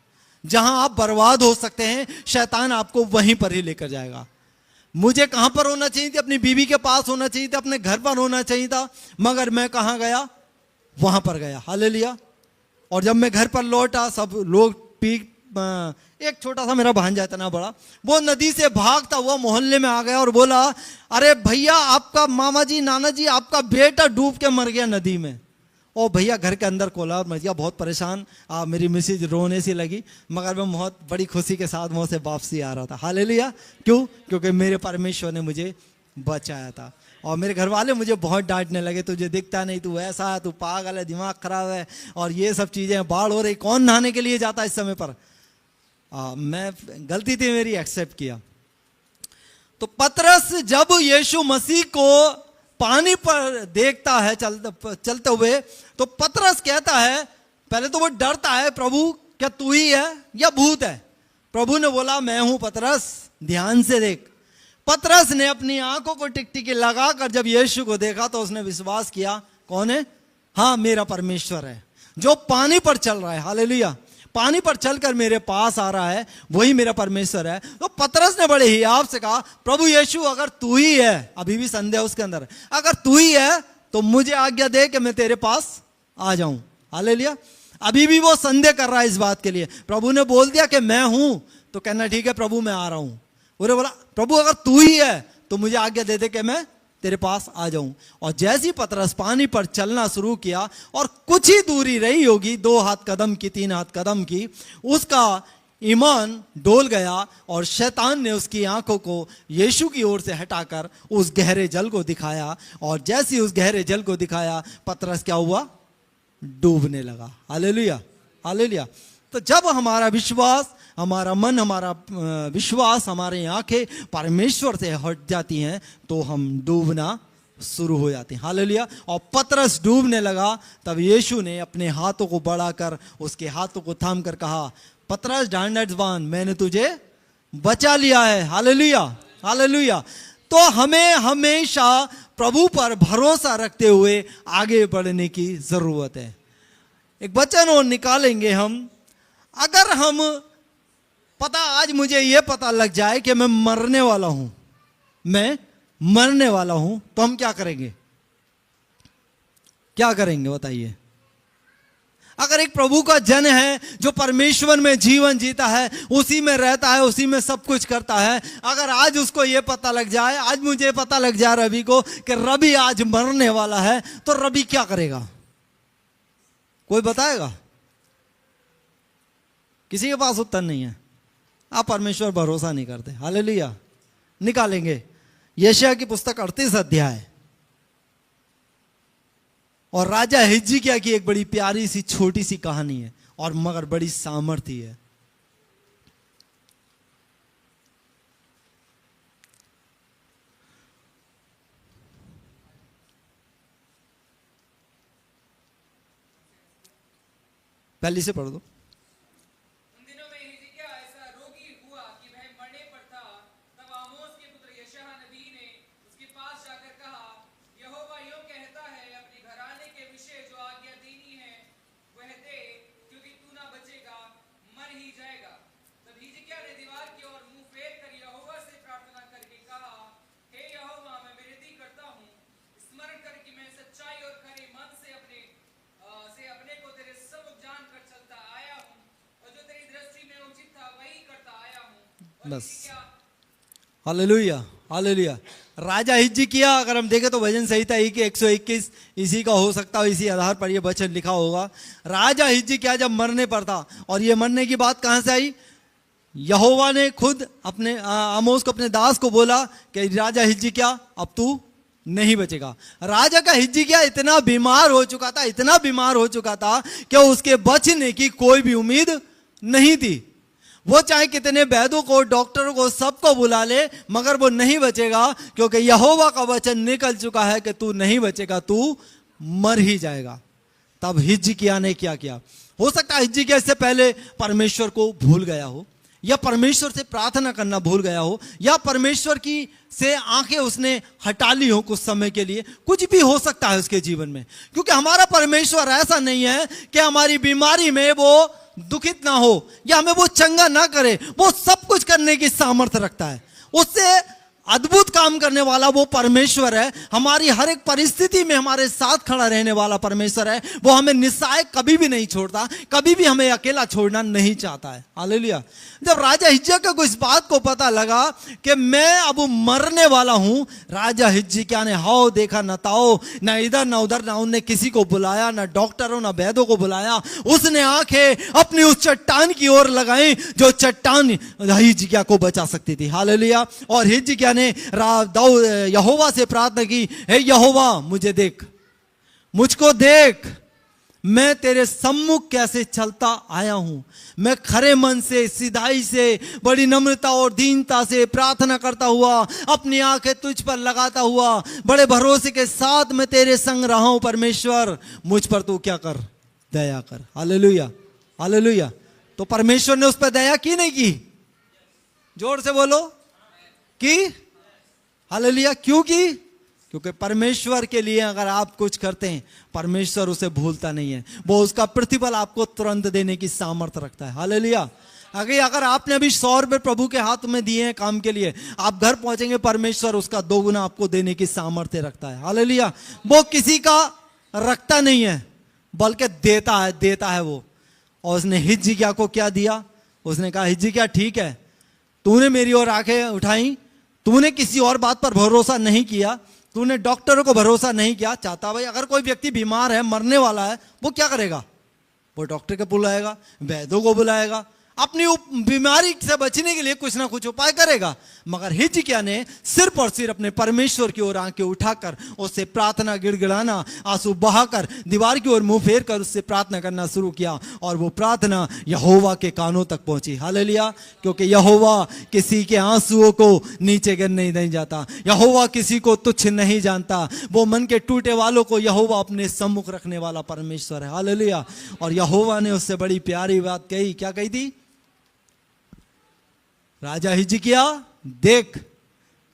जहां आप बर्बाद हो सकते हैं, शैतान आपको वहीं पर ही लेकर जाएगा। मुझे कहां पर होना चाहिए था? अपनी बीवी के पास होना चाहिए था, अपने घर पर होना चाहिए था, मगर मैं कहां गया? वहां पर गया। हालेलुया। और जब मैं घर पर लौटा, सब लोग एक छोटा सा मेरा भांजा इतना बड़ा, वो नदी से भागता हुआ मोहल्ले में आ गया और बोला, अरे भैया आपका मामा जी, नाना जी, आपका बेटा डूब के मर गया नदी में। ओ भैया घर के अंदर कोला और मच गया, बहुत परेशान। मेरी मिसेज रोने सी लगी, मगर मैं बहुत बड़ी खुशी के साथ वहां से वापसी आ रहा था। हालेलुया। क्यों? क्योंकि मेरे परमेश्वर ने मुझे बचाया था। और मेरे घर वाले मुझे बहुत डांटने लगे, तुझे दिखता नहीं, तू ऐसा है, तू पागल है, दिमाग खराब है, और ये सब चीजें, बाढ़ हो रही, कौन नहाने के लिए जाता है इस समय पर। मैं गलती थी मेरी, एक्सेप्ट किया। तो पतरस जब यीशु मसीह को पानी पर देखता है चलते हुए, तो पतरस कहता है, पहले तो वो डरता है, प्रभु क्या तू ही है या भूत है? प्रभु ने बोला, मैं हूं पतरस, ध्यान से देख। पतरस ने अपनी आंखों को टिकटिकी लगाकर जब यीशु को देखा तो उसने विश्वास किया, कौन है? हाँ, मेरा परमेश्वर है जो पानी पर चल रहा है। हालेलुया। पानी पर चलकर मेरे पास आ रहा है, वही मेरा परमेश्वर है। तो पतरस ने बड़े हियाव से कहा, प्रभु यीशु अगर तू ही है, अभी भी संदेह उसके अंदर, अगर तू ही है तो मुझे आज्ञा दे कि मैं तेरे पास आ जाऊं। हालेलुया। अभी भी वो संदेह कर रहा है इस बात के लिए। प्रभु ने बोल दिया कि मैं हूं, तो कहना ठीक है प्रभु मैं आ रहा हूं। उन्होंने बोला, प्रभु अगर तू ही है तो मुझे आज्ञा दे दे कि मैं तेरे पास आ जाऊं। और जैसे ही पतरस पानी पर चलना शुरू किया और कुछ ही दूरी रही होगी, 2 हाथ कदम की, 3 हाथ कदम की, उसका ईमान डोल गया और शैतान ने उसकी आंखों को यीशु की ओर से हटाकर उस गहरे जल को दिखाया। और जैसे ही उस गहरे जल को दिखाया, पतरस क्या हुआ? डूबने लगा। हालेलुया। हालेलुया। तो जब हमारा विश्वास, हमारा मन, हमारा विश्वास, हमारी आंखें परमेश्वर से हट जाती हैं तो हम डूबना शुरू हो जाते हैं। हालेलुया। और पतरस डूबने लगा, तब यीशु ने अपने हाथों को बढ़ाकर उसके हाथों को थाम कर कहा, पतरस ढांढस बांध, मैंने तुझे बचा लिया है। हालेलुया। हालेलुया। तो हमें हमेशा प्रभु पर भरोसा रखते हुए आगे बढ़ने की जरूरत है। एक वचन और निकालेंगे हम। अगर हम आज मुझे यह पता लग जाए कि मैं मरने वाला हूं, मैं मरने वाला हूं, तो हम क्या करेंगे? क्या करेंगे बताइए? अगर एक प्रभु का जन है जो परमेश्वर में जीवन जीता है, उसी में रहता है, उसी में सब कुछ करता है, अगर आज उसको यह पता लग जाए, आज मुझे पता लग जाए रवि को कि रवि आज मरने वाला है, तो रवि क्या करेगा? कोई बताएगा? किसी के पास उत्तर नहीं है। आप परमेश्वर भरोसा नहीं करते। हालेलुया। निकालेंगे यशायाह की पुस्तक 38 अध्याय और राजा हिजकिय्याह की एक बड़ी प्यारी सी छोटी सी कहानी है और मगर बड़ी सामर्थ्य है। पहले से पढ़ दो। बस। हालेलुया। हालेलुया। राजा हिजकिय्याह, अगर हम देखें तो भजन संहिता ही कि 121 इसी का हो सकता है, इसी आधार पर यह वचन लिखा होगा। राजा हिजकिय्याह जब मरने पर था, और यह मरने की बात कहां से आई? यहोवा ने खुद अपने आमोस को, अपने दास को बोला कि राजा हिजकिय्याह अब तू नहीं बचेगा। राजा का हिजकिय्याह इतना बीमार हो चुका था, इतना बीमार हो चुका था कि उसके बचने की कोई भी उम्मीद नहीं थी। वो चाहे कितने वैद्यों को, डॉक्टरों को, सबको बुला ले, मगर वो नहीं बचेगा, क्योंकि यहोवा का वचन निकल चुका है कि तू नहीं बचेगा, तू मर ही जाएगा। तब हिजकिय्याह ने क्या किया? हो सकता है हिजकिय्याह इससे पहले परमेश्वर को भूल गया हो, या परमेश्वर से प्रार्थना करना भूल गया हो, या परमेश्वर की से आंखें उसने हटा ली हो कुछ समय के लिए, कुछ भी हो सकता है उसके जीवन में। क्योंकि हमारा परमेश्वर ऐसा नहीं है कि हमारी बीमारी में वो दुखित ना हो या हमें वो चंगा ना करे। वो सब कुछ करने की सामर्थ्य रखता है। उससे अद्भुत काम करने वाला वो परमेश्वर है। हमारी हर एक परिस्थिति में हमारे साथ खड़ा रहने वाला परमेश्वर है। वो हमें निस्सहाय कभी भी नहीं छोड़ता, कभी भी हमें अकेला छोड़ना नहीं चाहता है। हालेलुया। जब राजा हिजकिय्याह को इस बात को पता लगा कि मैं अब मरने वाला हूं, राजा हिजकिय्याह ने हाओ देखा न ताओ, न इधर न उधर, ना उनने किसी को बुलाया, न डॉक्टरों न वैद्यों को बुलाया। उसने आंखें अपनी उस चट्टान की ओर लगाई जो चट्टान हिजकिय्याह को बचा सकती थी। हालेलुया। और हिजकिय्याह ने यहोवा से प्रार्थना की, हे यहोवा मुझे देख, मुझको देख, मैं तेरे सम्मुख कैसे चलता आया हूं। मैं खरे मन से, सिधाई से, बड़ी नम्रता और दीनता से प्रार्थना करता हुआ, अपनी आंखें तुझ पर लगाता हुआ, बड़े भरोसे के साथ मैं तेरे संग रहा हूं। परमेश्वर मुझ पर तू क्या कर, दया कर। Hallelujah, hallelujah. तो परमेश्वर ने उस पर दया की नहीं की? जोर से बोलो, की? हालेलुया। क्यों की? क्योंकि परमेश्वर के लिए अगर आप कुछ करते हैं, परमेश्वर उसे भूलता नहीं है। वो उसका प्रतिफल आपको तुरंत देने की सामर्थ्य रखता है। हालेलुया। अगर आपने अभी 100 रुपए प्रभु के हाथ में दिए हैं काम के लिए, आप घर पहुंचेंगे, परमेश्वर उसका 2 गुना आपको देने की सामर्थ्य रखता है। हालेलुया। वो किसी का रखता नहीं है, बल्कि देता है वो। और उसने हिजकिय्याह को क्या दिया? उसने कहा, हिजकिय्याह ठीक है, तूने मेरी ओर आंखें उठाई, तूने किसी और बात पर भरोसा नहीं किया, तूने डॉक्टरों को भरोसा नहीं किया। चाहता भाई, अगर कोई व्यक्ति बीमार है, मरने वाला है, वो क्या करेगा? वो डॉक्टर को बुलाएगा, वैद्यों को बुलाएगा, अपनी बीमारी से बचने के लिए कुछ ना कुछ उपाय करेगा। मगर हिजकिय्याह ने सिर्फ और सिर्फ अपने परमेश्वर की ओर आंखें उठाकर उससे प्रार्थना, गिड़गिड़ाना, आंसू बहाकर, दीवार की ओर मुंह फेर कर उससे प्रार्थना करना शुरू किया। और वो प्रार्थना यहोवा के कानों तक पहुंची। हालेलुया। क्योंकि यहोवा किसी के आंसुओं को नीचे गिरने नहीं जाता, यहोवा किसी को तुच्छ नहीं जानता। वो मन के टूटे वालों को यहोवा अपने सम्मुख रखने वाला परमेश्वर है। हालेलुया। और यहोवा ने उससे बड़ी प्यारी बात कही। क्या कही थी? राजा हिजकिय्याह देख,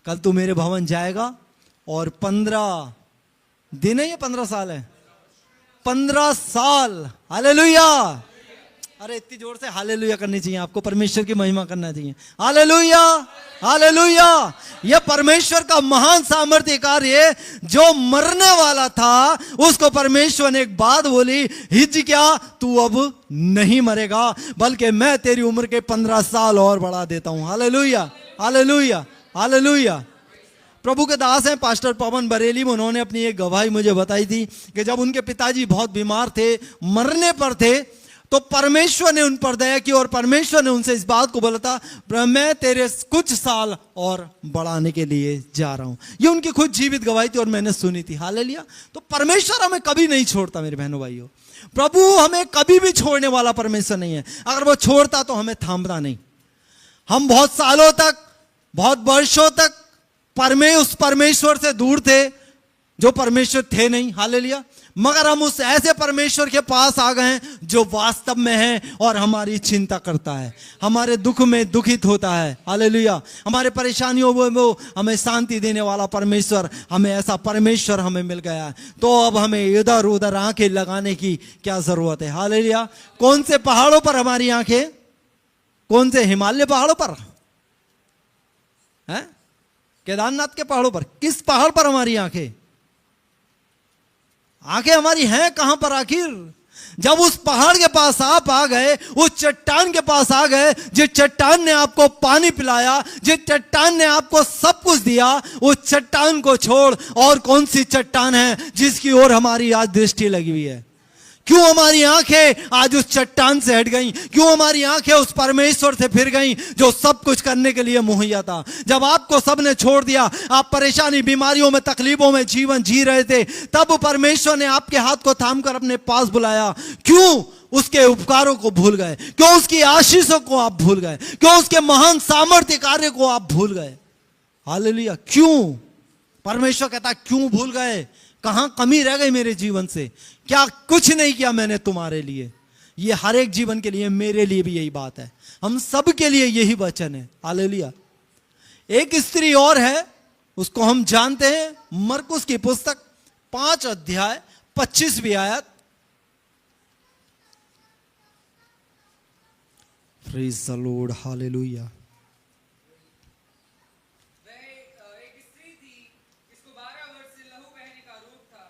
कल तू मेरे भवन जाएगा और 15 दिन है या 15 साल है? 15 साल। हालेलुया। अरे इतनी जोर से हालेलुया करनी चाहिए आपको, परमेश्वर की महिमा करना चाहिए। Hallelujah, hallelujah. यह परमेश्वर का महान सामर्थ्य कार्य, जो मरने वाला था उसको परमेश्वर ने एक बात बोली, हिजकिय्याह तू अब नहीं मरेगा, बल्कि मैं तेरी उम्र के 15 साल और बढ़ा देता हूं। Hallelujah, hallelujah, hallelujah. प्रभु के दास हैं पास्टर पवन बरेली में, उन्होंने अपनी एक गवाही मुझे बताई थी कि जब उनके पिताजी बहुत बीमार थे, मरने पर थे, तो परमेश्वर ने उन पर दया की और परमेश्वर ने उनसे इस बात को बोला था, मैं तेरे कुछ साल और बढ़ाने के लिए जा रहा हूं। ये उनकी खुद जीवित गवाही थी और मैंने सुनी थी। हालेलुया। तो परमेश्वर हमें कभी नहीं छोड़ता मेरे बहनों भाइयों। प्रभु हमें कभी भी छोड़ने वाला परमेश्वर नहीं है। अगर वो छोड़ता तो हमें थामता नहीं। हम बहुत सालों तक, बहुत वर्षों तक उस परमेश्वर से दूर थे जो परमेश्वर थे नहीं। हालेलुया। मगर हम उस ऐसे परमेश्वर के पास आ गए हैं जो वास्तव में है और हमारी चिंता करता है, हमारे दुख में दुखित होता है। हालेलुया। हमारे परेशानियों में वो हमें शांति देने वाला परमेश्वर, हमें ऐसा परमेश्वर हमें मिल गया है। तो अब हमें इधर उधर आंखें लगाने की क्या जरूरत है? हालेलुया। कौन से पहाड़ों पर हमारी आंखें? कौन से हिमालय पहाड़ों पर है? केदारनाथ के पहाड़ों पर? किस पहाड़ पर हमारी आंखें? आंखें हमारी हैं कहां पर आखिर? जब उस पहाड़ के पास आप आ गए, उस चट्टान के पास आ गए, जिस चट्टान ने आपको पानी पिलाया, जिस चट्टान ने आपको सब कुछ दिया, उस चट्टान को छोड़ और कौन सी चट्टान है जिसकी ओर हमारी आज दृष्टि लगी हुई है? क्यों हमारी आंखें आज उस चट्टान से हट गईं? क्यों हमारी आंखें उस परमेश्वर से फिर गईं जो सब कुछ करने के लिए मुहैया था? जब आपको सबने छोड़ दिया, आप परेशानी, बीमारियों में, तकलीफों में जीवन जी रहे थे, तब परमेश्वर ने आपके हाथ को थामकर अपने पास बुलाया। क्यों उसके उपकारों को भूल गए? क्यों उसकी आशीषों को आप भूल गए? क्यों उसके महान सामर्थ्य कार्य को आप भूल गए? हालेलुया। क्यों? परमेश्वर कहता, क्यों भूल गए? कहां कमी रह गई मेरे जीवन से? क्या कुछ नहीं किया मैंने तुम्हारे लिए? ये हर एक जीवन के लिए, मेरे लिए भी यही बात है, हम सब के लिए यही वचन है। हालेलुया। एक स्त्री और है, उसको हम जानते हैं, मरकुस की पुस्तक 5 अध्याय 25वीं आयत। Praise the Lord, hallelujah. वह एक स्त्री थी जिसको 12 वर्ष से लहू बहने का रोग था।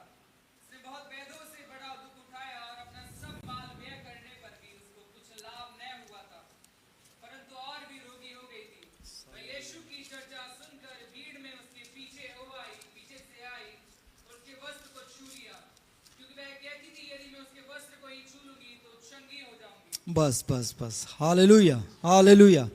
उसने बहुत वेदों से बड़ा दुख उठाया और अपना सब माल व्यय करने पर भी उसको कुछ लाभ न हुआ था, परंतु और भी रोगी हो गई थी। वह यीशु की चर्चा सुनकर भीड़ में उसके पीछे से आई और उसके वस्त्र को छू लिया, क्योंकि वह कहती थी, यदि मैं उसके वस्त्र को ही छू लूंगी तो चंगी हो जाऊंगी। बस बस बस, हालेलुया हालेलुया।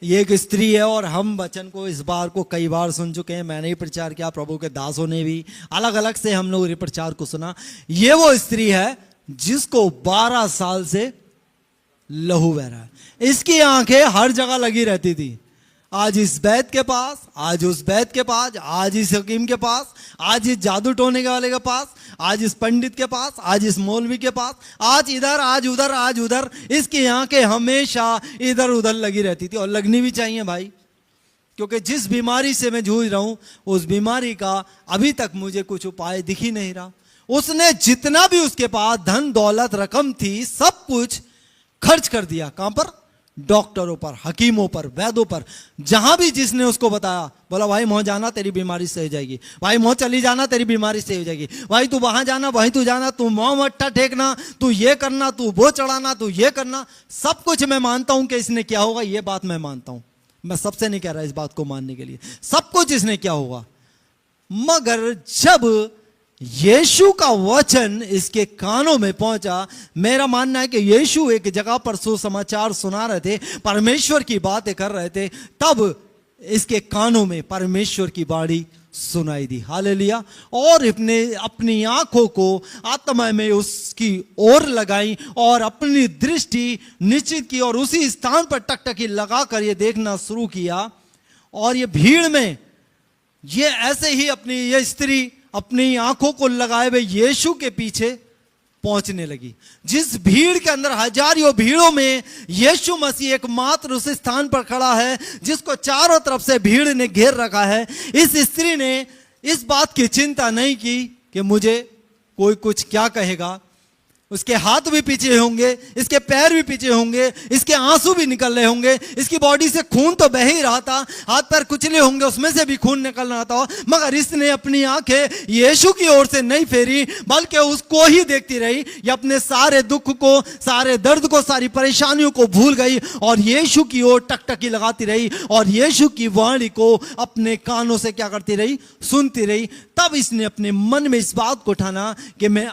ये एक स्त्री है और हम वचन को इस बार को कई बार सुन चुके हैं। मैंने ही प्रचार किया, प्रभु के दासों ने भी अलग अलग से हम लोग प्रचार को सुना। ये वो स्त्री है जिसको 12 साल से लहू बह रहा है। इसकी आंखें हर जगह लगी रहती थी, आज इस वैद्य के पास, आज उस वैद्य के पास, आज इस हकीम के पास, आज इस जादू टोने के वाले के पास, आज इस पंडित के पास, आज इस मौलवी के पास, आज इधर, आज उधर, आज उधर। इसकी आंखें हमेशा इधर उधर लगी रहती थी, और लगनी भी चाहिए भाई, क्योंकि जिस बीमारी से मैं जूझ रहा हूं उस बीमारी का अभी तक मुझे कुछ उपाय दिख ही नहीं रहा। उसने जितना भी उसके पास धन दौलत रकम थी सब कुछ खर्च कर दिया। कहां पर? डॉक्टरों पर, हकीमों पर, वैद्यों पर। जहां भी जिसने उसको बताया, बोला भाई मोह जाना तेरी बीमारी सही हो जाएगी, भाई मोह चली जाना तेरी बीमारी सही हो जाएगी, भाई तू वहां जाना, वहीं तू जाना, तू मोह मट्ठा टेकना, तू ये करना, तू वो चढ़ाना, तू ये करना। सब कुछ मैं मानता हूं कि इसने क्या होगा, ये बात मैं मानता हूं। मैं सबसे नहीं कह रहा इस बात को मानने के लिए, सब कुछ इसने क्या होगा। मगर जब यीशु का वचन इसके कानों में पहुंचा, मेरा मानना है कि यीशु एक जगह पर सुसमाचार सुना रहे थे, परमेश्वर की बातें कर रहे थे, तब इसके कानों में परमेश्वर की बाणी सुनाई दी। हालेलुया। और अपनी आंखों को आत्मा में उसकी ओर लगाई और अपनी दृष्टि निश्चित की और उसी स्थान पर टकटकी लगाकर ये देखना शुरू किया। और ये भीड़ में ये ऐसे ही ये स्त्री अपनी आंखों को लगाए हुए यीशु के पीछे पहुंचने लगी। जिस भीड़ के अंदर, हजारों भीड़ों में यीशु मसीह एकमात्र उस स्थान पर खड़ा है जिसको चारों तरफ से भीड़ ने घेर रखा है। इस स्त्री ने इस बात की चिंता नहीं की कि मुझे कोई कुछ क्या कहेगा। उसके हाथ भी पीछे होंगे, इसके पैर भी पीछे होंगे, इसके आंसू भी निकल रहे होंगे, इसकी बॉडी से खून तो बह ही रहा था, हाथ पैर कुचले होंगे, उसमें से भी खून निकल रहा था, मगर इसने अपनी आंखें यीशु की ओर से नहीं फेरी, बल्कि उसको ही देखती रही। ये अपने सारे दुख को, सारे दर्द को, सारी परेशानियों को भूल गई और यीशु की ओर टकटकी लगाती रही और यीशु की वाणी को अपने कानों से क्या करती रही, सुनती रही। तब इसने अपने मन में इस बात को ठाना कि मैं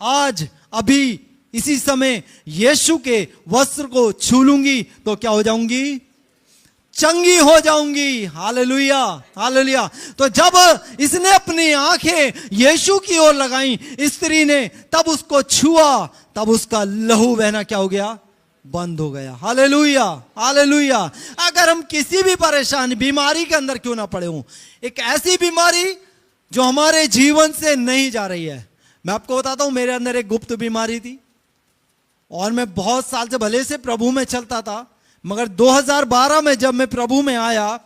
आज अभी इसी समय यीशु के वस्त्र को छू लूंगी तो क्या हो जाऊंगी, चंगी हो जाऊंगी। Hallelujah hallelujah. तो जब इसने अपनी आंखें यीशु की ओर लगाई स्त्री ने, तब उसको छुआ, तब उसका लहू बहना क्या हो गया, बंद हो गया। Hallelujah hallelujah. अगर हम किसी भी परेशानी बीमारी के अंदर क्यों ना पड़े हों, एक ऐसी बीमारी जो हमारे जीवन से नहीं जा रही है। मैं आपको बताता हूं, मेरे अंदर एक गुप्त बीमारी थी और मैं बहुत साल से भले से प्रभु में चलता था, मगर 2012 में जब मैं प्रभु में आया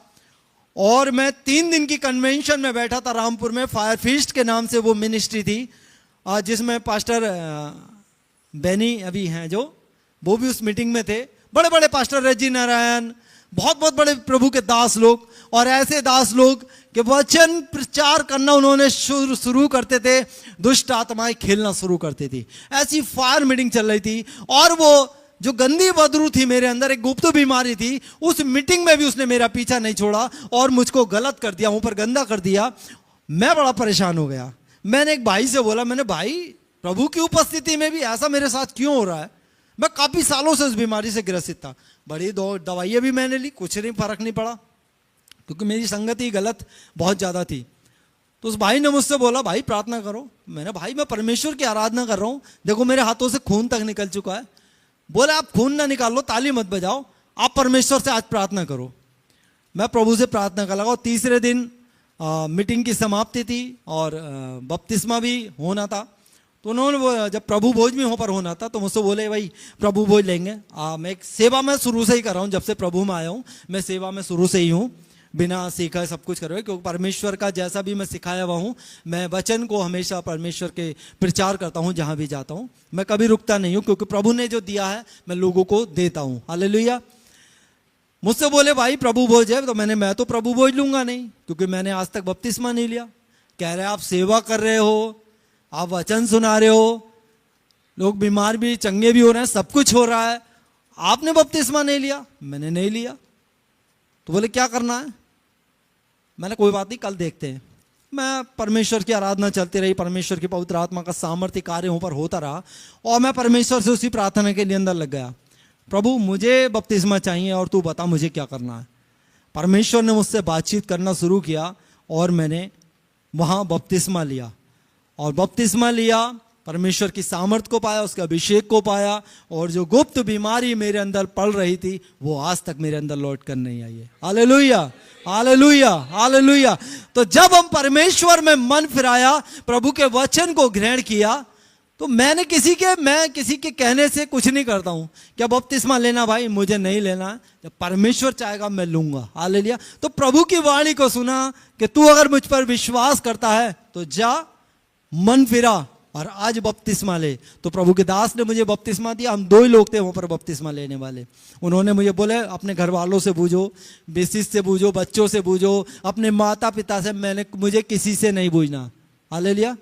और मैं 3 दिन की कन्वेंशन में बैठा था रामपुर में, फायर फीस्ट के नाम से वो मिनिस्ट्री थी, जिसमें पास्टर बेनी अभी हैं जो, वो भी उस मीटिंग में थे। बड़े बड़े पास्टर रजी नारायण, बहुत बड़े प्रभु के दास लोग, और ऐसे दास लोग कि वचन प्रचार करना उन्होंने शुरू करते थे, दुष्ट आत्माएं खेलना शुरू करती थी। ऐसी फायर मीटिंग चल रही थी और वो जो गंदी बदरू थी मेरे अंदर, एक गुप्त बीमारी थी, उस मीटिंग में भी उसने मेरा पीछा नहीं छोड़ा और मुझको गलत कर दिया, मुंह पर गंदा कर दिया। मैं बड़ा परेशान हो गया। मैंने एक भाई से बोला, मैंने भाई प्रभु की उपस्थिति में भी ऐसा मेरे साथ क्यों हो रहा है। मैं काफी सालों से उस बीमारी से ग्रसित था, बड़ी दवाइयां भी मैंने ली, कुछ नहीं फर्क नहीं पड़ा, क्योंकि मेरी संगति गलत बहुत ज्यादा थी। तो उस भाई ने मुझसे बोला, भाई प्रार्थना करो। मैंने, भाई मैं परमेश्वर की आराधना कर रहा हूं, देखो मेरे हाथों से खून तक निकल चुका है। बोले आप खून ना निकालो, ताली मत बजाओ, आप परमेश्वर से आज प्रार्थना करो। मैं प्रभु से प्रार्थना कर लगा। तीसरे दिन मीटिंग की समाप्ति थी और बपतिस्मा भी होना था। तो उन्होंने जब प्रभु भोज में वहाँ पर होना था तो मुझसे बोले भाई प्रभु भोज लेंगे। मैं एक सेवा में शुरू से ही कर रहा हूँ, जब से प्रभु में आया हूँ मैं सेवा में शुरू से ही हूँ, बिना सीखा सब कुछ कर रहा हूँ, क्योंकि परमेश्वर का जैसा भी मैं सिखाया हुआ हूँ, मैं वचन को हमेशा परमेश्वर के प्रचार करता हूँ जहाँ भी जाता हूँ, मैं कभी रुकता नहीं हूँ, क्योंकि प्रभु ने जो दिया है मैं लोगों को देता हूँ। हालेलुया। मुझसे बोले भाई प्रभु भोज है, तो मैं तो प्रभु भोज लूंगा नहीं, क्योंकि मैंने आज तक बपतिस्मा नहीं लिया। कह रहे आप सेवा कर रहे हो, आप वचन सुना रहे हो, लोग बीमार भी चंगे भी हो रहे हैं, सब कुछ हो रहा है, आपने बपतिस्मा नहीं लिया। मैंने नहीं लिया। तो बोले क्या करना है? मैंने कोई बात नहीं, कल देखते हैं। मैं परमेश्वर की आराधना चलती रही, परमेश्वर की पवित्र आत्मा का सामर्थ्य कार्य वहाँ पर होता रहा, और मैं परमेश्वर से उसी प्रार्थना के लिए अंदर लग गया, प्रभु मुझे बपतिस्मा चाहिए और तू बता मुझे क्या करना है। परमेश्वर ने मुझसे बातचीत करना शुरू किया और मैंने वहाँ बपतिस्मा लिया, और बपतिस्मा लिया, परमेश्वर की सामर्थ को पाया, उसके अभिषेक को पाया, और जो गुप्त बीमारी मेरे अंदर पड़ रही थी वो आज तक मेरे अंदर लौट कर नहीं आई है। Hallelujah, hallelujah, hallelujah. तो जब हम परमेश्वर में मन फिराया, प्रभु के वचन को ग्रहण किया, तो मैं किसी के कहने से कुछ नहीं करता हूं। क्या बपतिस्मा लेना? भाई मुझे नहीं लेना है, जब परमेश्वर चाहेगा मैं लूंगा। हालेलुया। तो प्रभु की वाणी को सुना कि तू अगर मुझ पर विश्वास करता है तो जा, मन फिरा और आज बपतिस्मा ले। तो प्रभु के दास ने मुझे बपतिस्मा दिया। हम 2 ही लोग थे वहां पर बपतिस्मा लेने वाले। उन्होंने मुझे बोले अपने घर वालों से बूझो, बेसिस से बूझो, बच्चों से बूझो, अपने माता पिता से। मुझे किसी से नहीं बूझना। हालेलुया।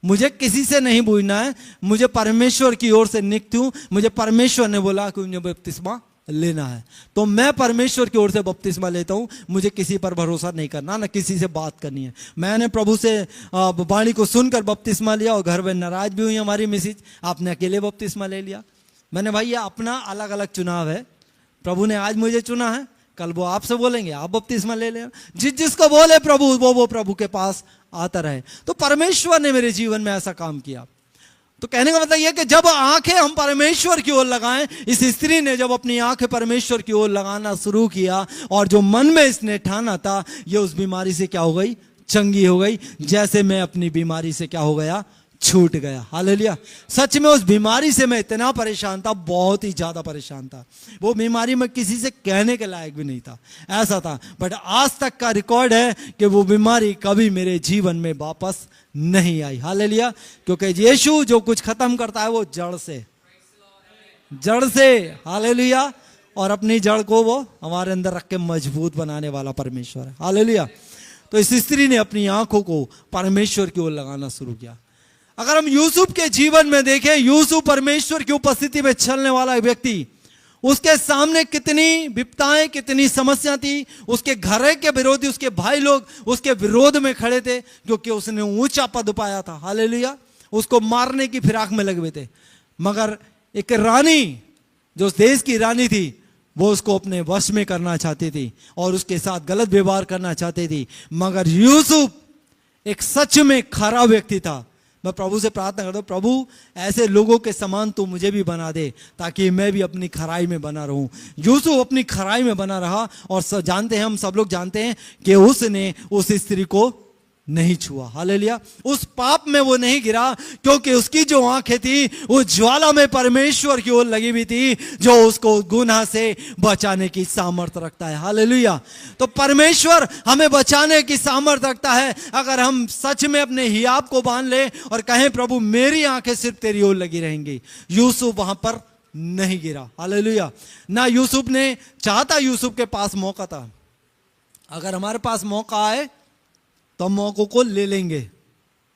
मुझे किसी से नहीं बूझना है, मुझे परमेश्वर की ओर से नियुक्त हूं। मुझे परमेश्वर ने बोला कि मुझे बपतिस्मा लेना है, तो मैं परमेश्वर की ओर से बपतिस्मा लेता हूं। मुझे किसी पर भरोसा नहीं करना, ना किसी से बात करनी है। मैंने प्रभु से वाणी को सुनकर बपतिस्मा लिया, और घर में नाराज भी हुई हमारी मिसेज, आपने अकेले बपतिस्मा ले लिया। मैंने भाई ये अपना अलग अलग चुनाव है। प्रभु ने आज मुझे चुना है, कल वो आपसे बोलेंगे आप बपतिस्मा ले लेना। जिसको बोले प्रभु वो प्रभु के पास आता रहे। तो परमेश्वर ने मेरे जीवन में ऐसा काम किया। तो कहने का मतलब यह कि जब आंखें हम परमेश्वर की ओर लगाएं, इस स्त्री ने जब अपनी आंखें परमेश्वर की ओर लगाना शुरू किया, और जो मन में इसने ठाना था, ये उस बीमारी से क्या हो गई? चंगी हो गई। जैसे मैं अपनी बीमारी से क्या हो गया? छूट गया। हालेलुया। सच में उस बीमारी से मैं इतना परेशान था, बहुत ही ज्यादा परेशान था। वो बीमारी में किसी से कहने के लायक भी नहीं था, ऐसा था। बट आज तक का रिकॉर्ड है कि वो बीमारी कभी मेरे जीवन में वापस नहीं आई। हालेलुया। क्योंकि यीशु जो कुछ खत्म करता है वो जड़ से। हालेलुया। और अपनी जड़ को वो हमारे अंदर रख के मजबूत बनाने वाला परमेश्वर है। हालेलुया। तो इस स्त्री ने अपनी आंखों को परमेश्वर की ओर लगाना शुरू किया। अगर हम यूसुफ के जीवन में देखें, यूसुफ परमेश्वर की उपस्थिति में चलने वाला व्यक्ति, उसके सामने कितनी विपदाएं, कितनी समस्या थी। उसके घर के विरोधी, उसके भाई लोग उसके विरोध में खड़े थे, क्योंकि उसने ऊंचा पद पाया था। हालेलुया। उसको मारने की फिराक में लगे हुए थे, मगर एक रानी, जो उस देश की रानी थी, वो उसको अपने वश में करना चाहती थी और उसके साथ गलत व्यवहार करना चाहती थी। मगर यूसुफ एक सच में खरा व्यक्ति था। मैं प्रभु से प्रार्थना करता हूँ, प्रभु ऐसे लोगों के समान तू मुझे भी बना दे, ताकि मैं भी अपनी खराई में बना रहूं। यूसुफ अपनी खराई में बना रहा, और जानते हैं, हम सब लोग जानते हैं कि उसने उस स्त्री को नहीं छुआ। हालेलुया। उस पाप में वो नहीं गिरा, क्योंकि उसकी जो आंखें थी वो ज्वाला में परमेश्वर की ओर लगी हुई थी, जो उसको गुनाह से बचाने की सामर्थ्य रखता है। हालेलुया। तो परमेश्वर हमें बचाने की सामर्थ्य रखता है, अगर हम सच में अपने हियाब को बांध ले और कहें प्रभु मेरी आंखें सिर्फ तेरी ओर लगी रहेंगी। यूसुफ वहां पर नहीं गिरा। हालेलुया। ना यूसुफ ने चाहता, यूसुफ के पास मौका था। अगर हमारे पास मौका आए तो हम मौकों को ले लेंगे,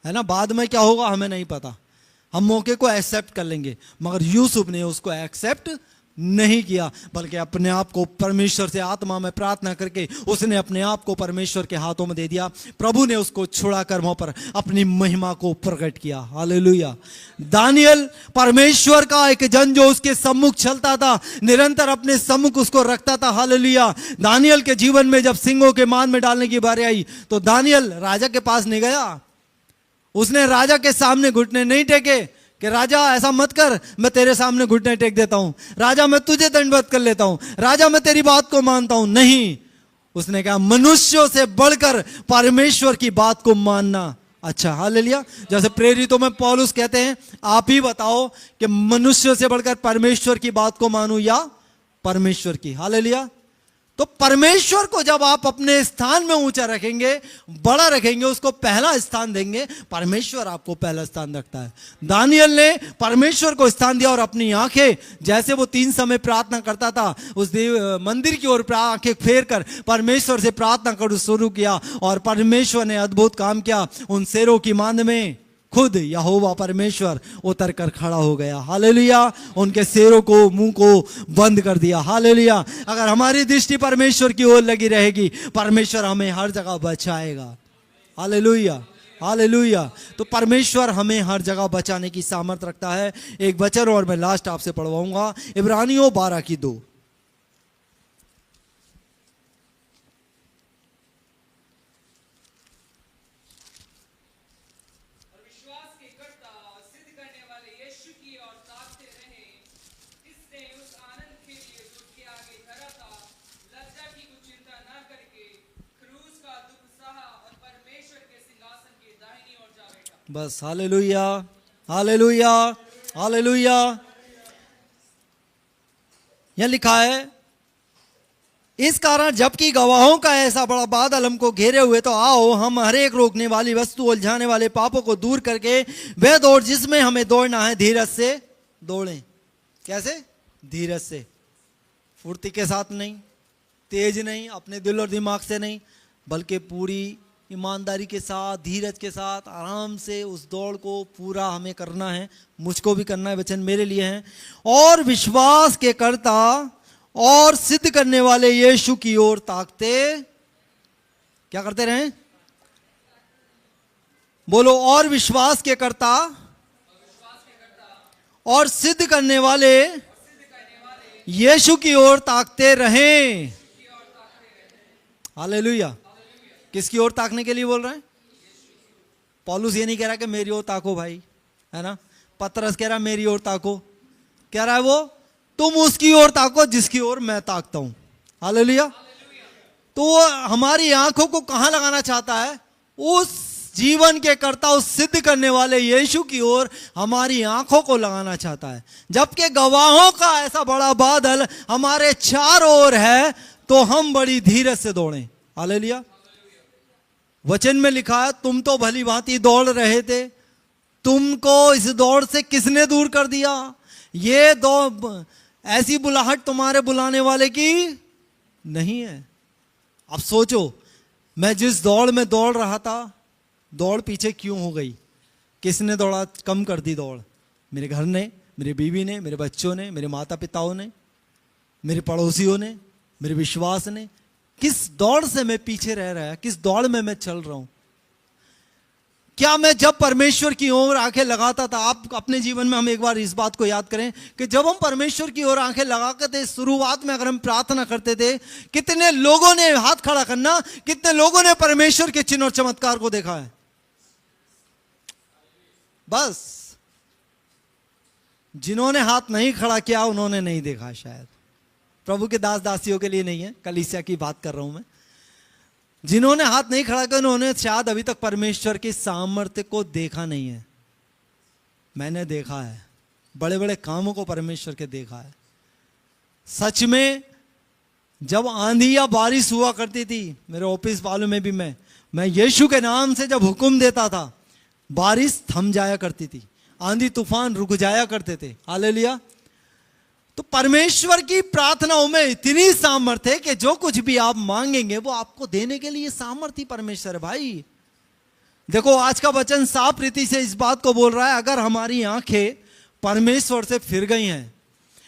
है ना। बाद में क्या होगा हमें नहीं पता, हम मौके को एक्सेप्ट कर लेंगे। मगर यूसुफ ने उसको एक्सेप्ट नहीं किया, बल्कि अपने आप को परमेश्वर से आत्मा में प्रार्थना करके उसने अपने आप को परमेश्वर के हाथों में दे दिया। प्रभु ने उसको छुड़ाकर वहां पर अपनी महिमा को प्रकट किया। हालेलुया। दानियल परमेश्वर का एक जन, जो उसके सम्मुख चलता था, निरंतर अपने सम्मुख उसको रखता था। हालेलुया। दानियल के जीवन में जब सिंहों के मान में डालने की बारी आई, तो दानियल राजा के पास नहीं गया। उसने राजा के सामने घुटने नहीं टेके कि राजा ऐसा मत कर, मैं तेरे सामने घुटने टेक देता हूं, राजा मैं तुझे दंडवत कर लेता हूं, राजा मैं तेरी बात को मानता हूं। नहीं, उसने कहा मनुष्यों से बढ़कर परमेश्वर की बात को मानना अच्छा, हालेलुया। जैसे प्रेरितों में पौलुस कहते हैं, आप ही बताओ कि मनुष्य से बढ़कर परमेश्वर की बात को मानूं या परमेश्वर की। हालेलुया। तो परमेश्वर को जब आप अपने स्थान में ऊंचा रखेंगे, बड़ा रखेंगे, उसको पहला स्थान देंगे, परमेश्वर आपको पहला स्थान रखता है। दानियल ने परमेश्वर को स्थान दिया और अपनी आंखें, जैसे वो 3 समय प्रार्थना करता था, उस मंदिर की ओर आंखें फेर कर परमेश्वर से प्रार्थना कर शुरू किया और परमेश्वर ने अद्भुत काम किया। उन शेरों की मांद में खुद यहोवा परमेश्वर उतर कर खड़ा हो गया। हालेलुया। उनके शेरों को, मुंह को बंद कर दिया। हालेलुया। अगर हमारी दृष्टि परमेश्वर की ओर लगी रहेगी, परमेश्वर हमें हर जगह बचाएगा। Hallelujah, hallelujah. तो परमेश्वर हमें हर जगह बचाने की सामर्थ रखता है। एक वचन और मैं लास्ट आपसे पढ़वाऊंगा, इब्रानियों 12:2। बस, हालेलुया, हालेलुया, हालेलुया। यह लिखा है, इस कारण जबकि गवाहों का ऐसा बड़ा बादल हमको घेरे हुए, तो आओ हम हर एक रोकने वाली वस्तु, उलझाने वाले पापों को दूर करके वह दौड़ जिसमें हमें दौड़ना है, धीरज से दौड़ें। कैसे? धीरज से, फुर्ती के साथ नहीं, तेज नहीं, अपने दिल और दिमाग से नहीं, बल्कि पूरी ईमानदारी के साथ, धीरज के साथ, आराम से उस दौड़ को पूरा हमें करना है। मुझको भी करना है, वचन मेरे लिए हैं। और विश्वास के कर्ता और सिद्ध करने वाले यीशु की ओर ताकते, क्या करते रहें? बोलो, और विश्वास के कर्ता और सिद्ध करने वाले यीशु की ओर ताकते रहें। हालेलुया। किसकी ओर ताकने के लिए बोल रहे हैं? पौलुस ये नहीं कह रहा कि मेरी ओर ताको भाई, है ना। पतरस कह रहा मेरी ओर ताको। कह रहा है वो, तुम उसकी ओर ताको जिसकी ओर मैं ताकता हूं। हालेलुया। तो वो हमारी आंखों को कहां लगाना चाहता है? उस जीवन के कर्ता, उस सिद्ध करने वाले यीशु की ओर हमारी आंखों को लगाना चाहता है। जबकि गवाहों का ऐसा बड़ा बादल हमारे चारों ओर है, तो हम बड़ी धीरज से दौड़ें। हालेलुया। वचन में लिखा है, तुम तो भली भांति दौड़ रहे थे, तुमको इस दौड़ से किसने दूर कर दिया? ये दौड़, ऐसी बुलाहट तुम्हारे बुलाने वाले की नहीं है। अब सोचो, मैं जिस दौड़ में दौड़ रहा था, दौड़ पीछे क्यों हो गई? किसने दौड़ा कम कर दी दौड़? मेरे घर ने, मेरी बीवी ने, मेरे बच्चों ने, मेरे माता पिताओं ने, मेरे पड़ोसियों ने, मेरे विश्वास ने। किस दौड़ से मैं पीछे रह रहा है? किस दौड़ में मैं चल रहा हूं? क्या मैं जब परमेश्वर की ओर आंखें लगाता था, आप अपने जीवन में हम एक बार इस बात को याद करें कि जब हम परमेश्वर की ओर आंखें लगाते थे, शुरुआत में अगर हम प्रार्थना करते थे, कितने लोगों ने हाथ खड़ा करना, कितने लोगों ने परमेश्वर के चिन्ह और चमत्कार को देखा है? बस जिन्होंने हाथ नहीं खड़ा किया उन्होंने नहीं देखा। शायद प्रभु के दास दासियों के लिए नहीं है, कलीसिया की बात कर रहा हूं मैं। जिन्होंने हाथ नहीं खड़ा किया उन्होंने शायद अभी तक परमेश्वर की सामर्थ्य को देखा नहीं है। मैंने देखा है, बड़े बड़े कामों को परमेश्वर के देखा है। सच में जब आंधी या बारिश हुआ करती थी, मेरे ऑफिस वालों में भी मैं यीशु के नाम से जब हुक्म देता था, बारिश थम जाया करती थी, आंधी तूफान रुक जाया करते थे। हालेलुया। तो परमेश्वर की प्रार्थनाओं में इतनी सामर्थ्य है कि जो कुछ भी आप मांगेंगे वो आपको देने के लिए सामर्थ्य परमेश्वर है। भाई देखो, आज का वचन साफ रीति से इस बात को बोल रहा है, अगर हमारी आंखें परमेश्वर से फिर गई हैं,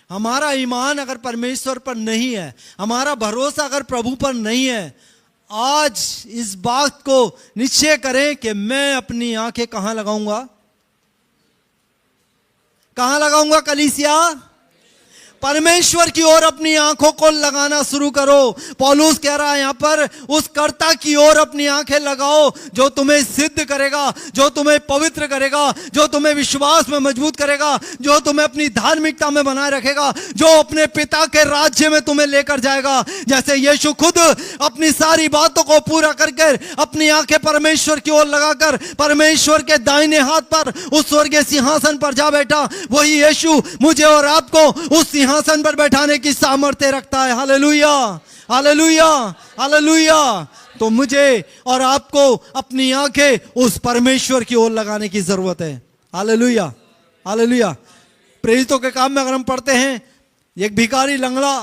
हमारा ईमान अगर परमेश्वर पर नहीं है, हमारा भरोसा अगर प्रभु पर नहीं है, आज इस बात को निश्चय करें कि मैं अपनी आंखें कहां लगाऊंगा? कहां लगाऊंगा कलीसिया? परमेश्वर की ओर अपनी आंखों को लगाना शुरू करो। पौलुस कह रहा है यहाँ पर, उस कर्ता की ओर अपनी आंखें लगाओ जो तुम्हें सिद्ध करेगा, जो तुम्हें पवित्र करेगा, जो तुम्हें विश्वास में मजबूत करेगा, जो तुम्हें अपनी धार्मिकता में बनाए रखेगा, जो अपने पिता के राज्य में तुम्हें लेकर जाएगा। जैसे यीशु खुद अपनी सारी बातों को पूरा करके अपनी आंखें परमेश्वर की ओर लगाकर परमेश्वर के दाहिने हाथ पर उस स्वर्गीय सिंहासन पर जा बैठा, वही यीशु मुझे और आपको उस सिंहासन पर बैठाने की सामर्थ्य रखता है। Hallelujah, hallelujah, hallelujah. तो मुझे और आपको अपनी आंखें उस परमेश्वर की ओर लगाने की जरूरत है। Hallelujah, hallelujah. प्रेरितों के काम में अगर हम पढ़ते हैं, एक भिखारी लंगड़ा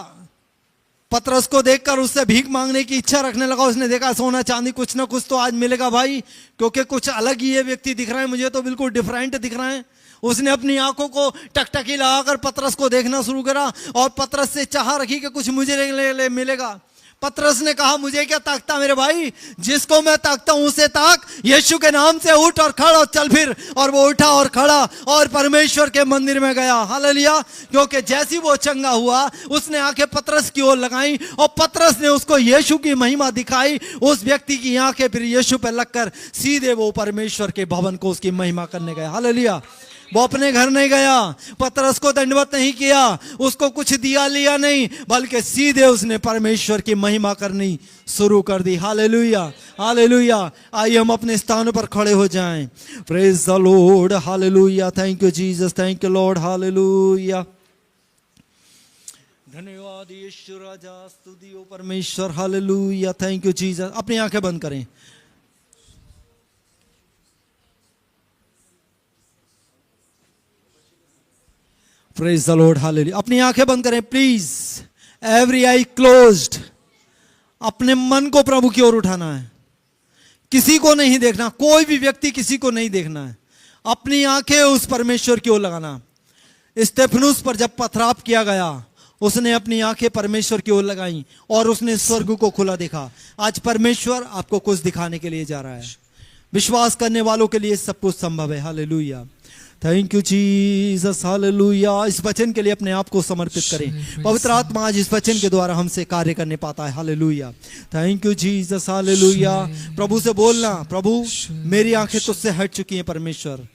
पतरस को देखकर उससे भीख मांगने की इच्छा रखने लगा। उसने देखा सोना चांदी कुछ ना कुछ तो आज मिलेगा भाई, क्योंकि कुछ अलग ही ये व्यक्ति दिख रहा है, मुझे तो बिल्कुल डिफरेंट दिख रहा है। उसने अपनी आंखों को टकटकी लगाकर पतरस को देखना शुरू करा और पतरस से चाह रखी कि कुछ मुझे मिलेगा। पतरस ने कहा, मुझे क्या ताकता मेरे भाई, जिसको मैं ताकता हूं उसे ताक। यीशु के नाम से उठ और खड़ा और चल फिर। और वो उठा और खड़ा और परमेश्वर के मंदिर में गया। हालेलुया। क्योंकि जैसी वो चंगा हुआ, उसने आंखें पतरस की ओर लगाई और पतरस ने उसको यीशु की महिमा दिखाई। उस व्यक्ति की आंखें फिर यीशु पर लगकर सीधे वो परमेश्वर के भवन को उसकी महिमा करने गए। हालेलुया। वो अपने घर नहीं गया, पतरस को दंडवत नहीं किया, उसको कुछ दिया लिया नहीं, बल्कि सीधे उसने परमेश्वर की महिमा करनी शुरू कर दी। Hallelujah, hallelujah. आइए हम अपने स्थानों पर खड़े हो जाएं। Praise the Lord. Hallelujah. Thank you Jesus, thank you Lord. Hallelujah. धन्यवाद यीशु राजा, स्तुति हो परमेश्वर। हालेलुया। Thank you Jesus. अपनी आंखें बंद करें। Praise the Lord. हालेलुया। अपनी आंखें बंद करें प्लीज। Every I closed. अपने मन को प्रभु की ओर उठाना है, किसी को नहीं देखना, कोई भी व्यक्ति किसी को नहीं देखना है। अपनी आंखें उस परमेश्वर की ओर लगाना। स्तेफनुस पर जब पथराव किया गया, उसने अपनी आंखें परमेश्वर की ओर लगाई और उसने स्वर्ग को खुला देखा। आज परमेश्वर आपको कुछ दिखाने के लिए जा रहा है। विश्वास करने वालों के लिए सब कुछ संभव है। Hallelujah. Thank you Jesus. Hallelujah. इस वचन के लिए अपने आप को समर्पित करें। पवित्र आत्मा आज इस वचन के द्वारा हमसे कार्य करने पाता है। Hallelujah. Thank you Jesus. Hallelujah. प्रभु से बोलना, प्रभु मेरी आंखें तुझसे हट चुकी हैं परमेश्वर,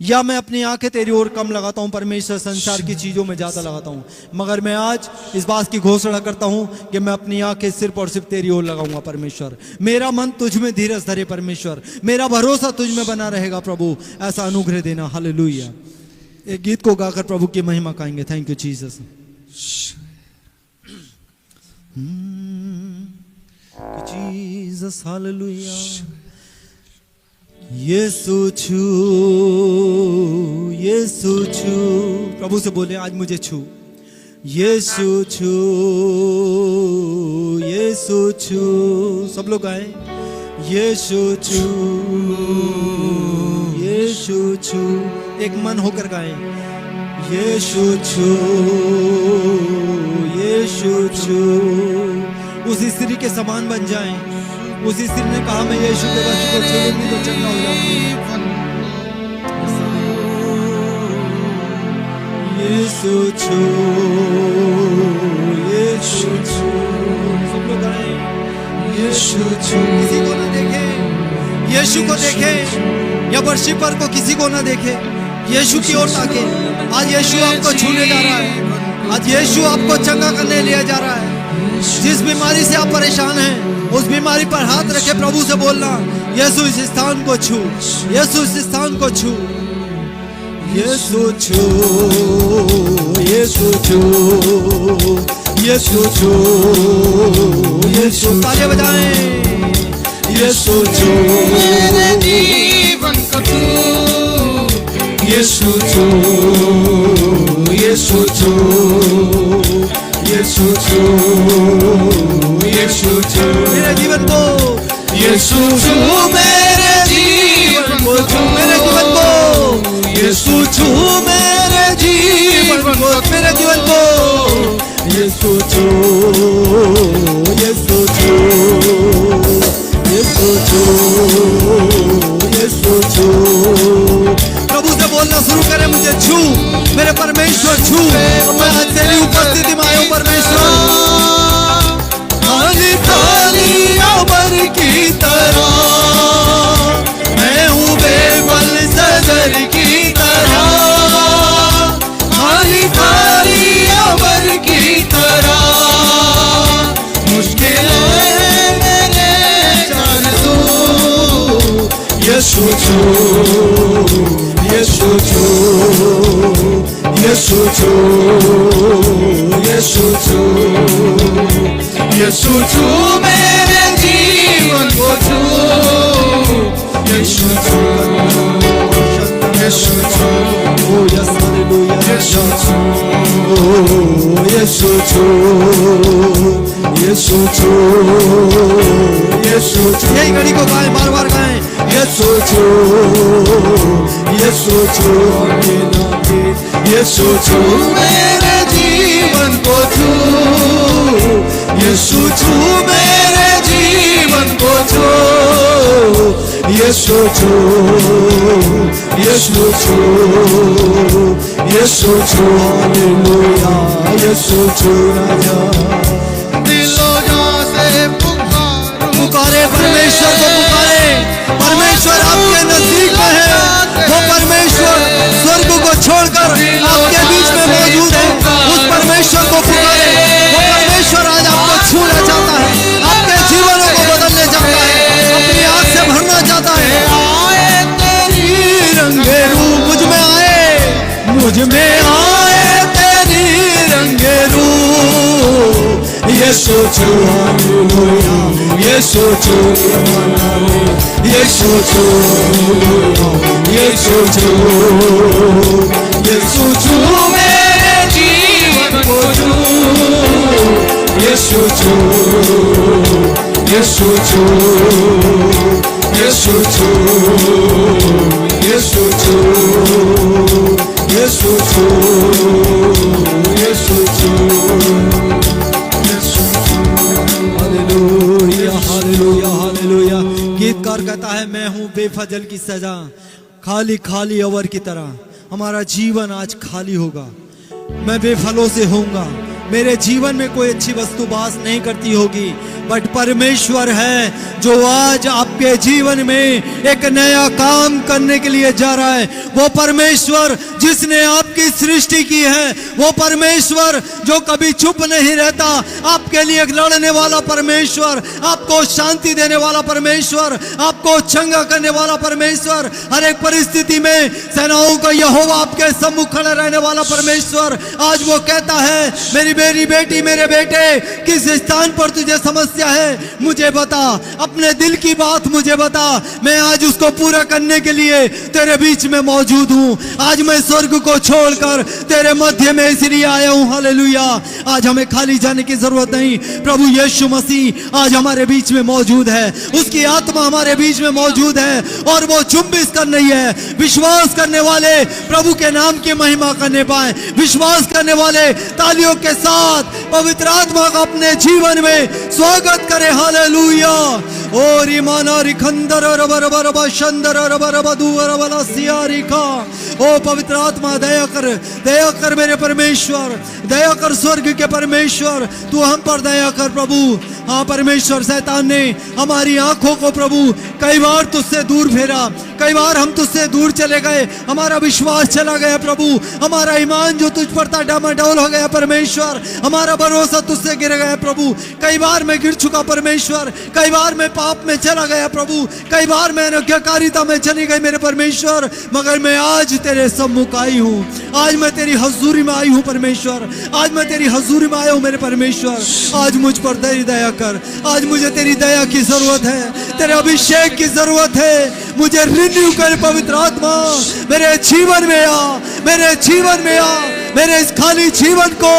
या मैं अपनी आंखें तेरी ओर कम लगाता हूं परमेश्वर, संसार की चीजों में ज्यादा लगाता हूं, मगर मैं आज इस बात की घोषणा करता हूं कि मैं अपनी आंखें सिर्फ और सिर्फ तेरी ओर लगाऊंगा परमेश्वर। मेरा मन तुझ में धीरज धरे परमेश्वर, मेरा भरोसा तुझ में बना रहेगा प्रभु, ऐसा अनुग्रह देना। हालेलुया। एक गीत को गाकर प्रभु की महिमा गाएंगे। Thank you Jesus. Jesus. Hallelujah. यीशु छू, यीशु छू। प्रभु से बोले आज मुझे छू। यीशु छू, यीशु छू। सब लोग आए। यीशु छू, यीशु छू। एक मन होकर गाएं। यीशु छू, यीशु छू। उस स्त्री के समान बन जाएं। उसी स्त्री ने कहा मैं यीशु के वस्त्र को छू लूंगी तो चंगा हो जाऊंगी। यीशु छू, यीशु छू। सब लोग गाएं। यीशु छू। किसी को ना देखे, यीशु को देखे, या वर्शिपर को किसी को ना देखे, यीशु की ओर ताके। आज यीशु आपको छूने जा रहा है। आज यीशु आपको चंगा करने लिया जा रहा है। जिस बीमारी से आप परेशान हैं, उस बीमारी पर हाथ रखे प्रभु से बोलना, यीशु इस स्थान को छू, यीशु इस स्थान को छू। यीशु छू, यीशु छू, यीशु छू, यीशु। तालियां बजाएं। यीशु छू, मेरे जीवन को छू। यीशु छू, यीशु छू, यीशु छू, यीशु छू मेरे जीवन को। यीशु छू मेरे जीवन को, छू मेरे जीवन को। यीशु छू मेरे जीवन को, मेरे जीवन को। यीशु छू, यीशु छू, यीशु छू, यीशु छू। प्रभु से बोलना शुरू करें, मुझे छू मेरे परमेश्वर छू। मैं आज तेरी उपस्थिति यीशु छू मेरे जीवन को छू, यीशु छू, यीशु छू, यीशु छू, यीशु छू, यीशु छू, यीशु छू। यही घड़ी को गाएं, बार बार गाएं। यीशु छू, यीशु छू, यीशु छू मेरे जीवन को छू, यीशु छू मेरे जीवन को छू, यीशु छू, यीशु छू, यीशु छू, हालेलुया, यीशु छू राजा। दिलों से पुकारे परमेश्वर को, पुकारे। परमेश्वर आपके नजदीक में है। वो परमेश्वर स्वर्ग को छोड़कर आपके बीच में मौजूद है। उस परमेश्वर को पुकारे। वो परमेश्वर आज आपको छूना चाहता है, आपके जीवनों को बदलने चाहता है, अपनी आग से भरना चाहता है। आए तेरी रंगे रूप मुझ में आए, मुझ में आए तेरी रंगे रूप। यीशु छू, हालेलुया, यीशु छू, यीशु छू, यीशु छू, यीशु छू मेरे जीवन को छू, यीशु छू, यीशु छू, यीशु छू, यीशु छू, यीशु छू, यीशु छू। Hallelujah, hallelujah, hallelujah. गीतकार कहता है, मैं हूँ बेफजल की सजा, खाली खाली अवर की तरह। हमारा जीवन आज खाली होगा, मैं बेफलों से होऊंगा, मेरे जीवन में कोई अच्छी वस्तु वास नहीं करती होगी, बट परमेश्वर है जो आज आपके जीवन में एक नया काम करने के लिए जा रहा है। वो परमेश्वर जिसने आपकी सृष्टि की है, वो परमेश्वर जो कभी चुप नहीं रहता, आपके लिए लड़ने वाला परमेश्वर, आपको शांति देने वाला परमेश्वर, आपको चंगा करने वाला परमेश्वर, हर एक परिस्थिति में सेनाओं का यहोवा आपके सम्मुख खड़ा रहने वाला परमेश्वर। आज वो कहता है, मेरी बेटी, मेरे बेटे, किस स्थान पर तुझे समस्या है, मुझे बता, अपने दिल की बात मुझे बता, मैं आज उसको पूरा करने के लिए तेरे बीच में मौजूद हूँ। आज मैं स्वर्ग को छोड़कर तेरे मध्य में इसलिए आया हूँ। हालेलुया। आज हमें खाली जाने की जरूरत नहीं, प्रभु यीशु मसीह आज हमारे बीच में मौजूद है, उसकी आत्मा हमारे बीच में मौजूद है और वो चुंबिश कर रही है। विश्वास करने वाले प्रभु के नाम की महिमा करने पाए, विश्वास करने वाले तालियों के साथ पवित्र आत्मा का अपने जीवन में स्वागत करे। हालेलुया। ओ रिमाना रिखंदर रबर रबर शंदर रबर बदुवर वाला सियारिका। ओ पवित्र आत्मा दया कर मेरे परमेश्वर, दया कर स्वर्ग के परमेश्वर, तू हम पर दया कर प्रभु। हाँ परमेश्वर, शैतान ने हमारी आंखों को प्रभु कई बार तुझसे दूर फेरा, कई बार हम तुझसे दूर चले गए, हमारा विश्वास चला गया प्रभु, हमारा ईमान जो तुझ पर था डामाडोल हो गया परमेश्वर, हमारा भरोसा तुझसे गिर गया प्रभु। कई बार मैं गिर चुका परमेश्वर, कई बार मैं पाप में चला गया प्रभु, कई बार मैं अज्ञाकारिता में चली गई मेरे परमेश्वर, मगर मैं आज तेरे सम्मुख आई हूँ, आज मैं तेरी हजूरी में आई हूँ परमेश्वर, आज मैं तेरी हजूरी में आया हूँ मेरे परमेश्वर। आज मुझ पर तेरी दया कर, आज मुझे तेरी दया की जरूरत है, तेरे अभिषेक की जरूरत है। मुझे रिन्यू कर पवित्र आत्मा, मेरे जीवन में आ, मेरे जीवन में आ, मेरे इस खाली जीवन को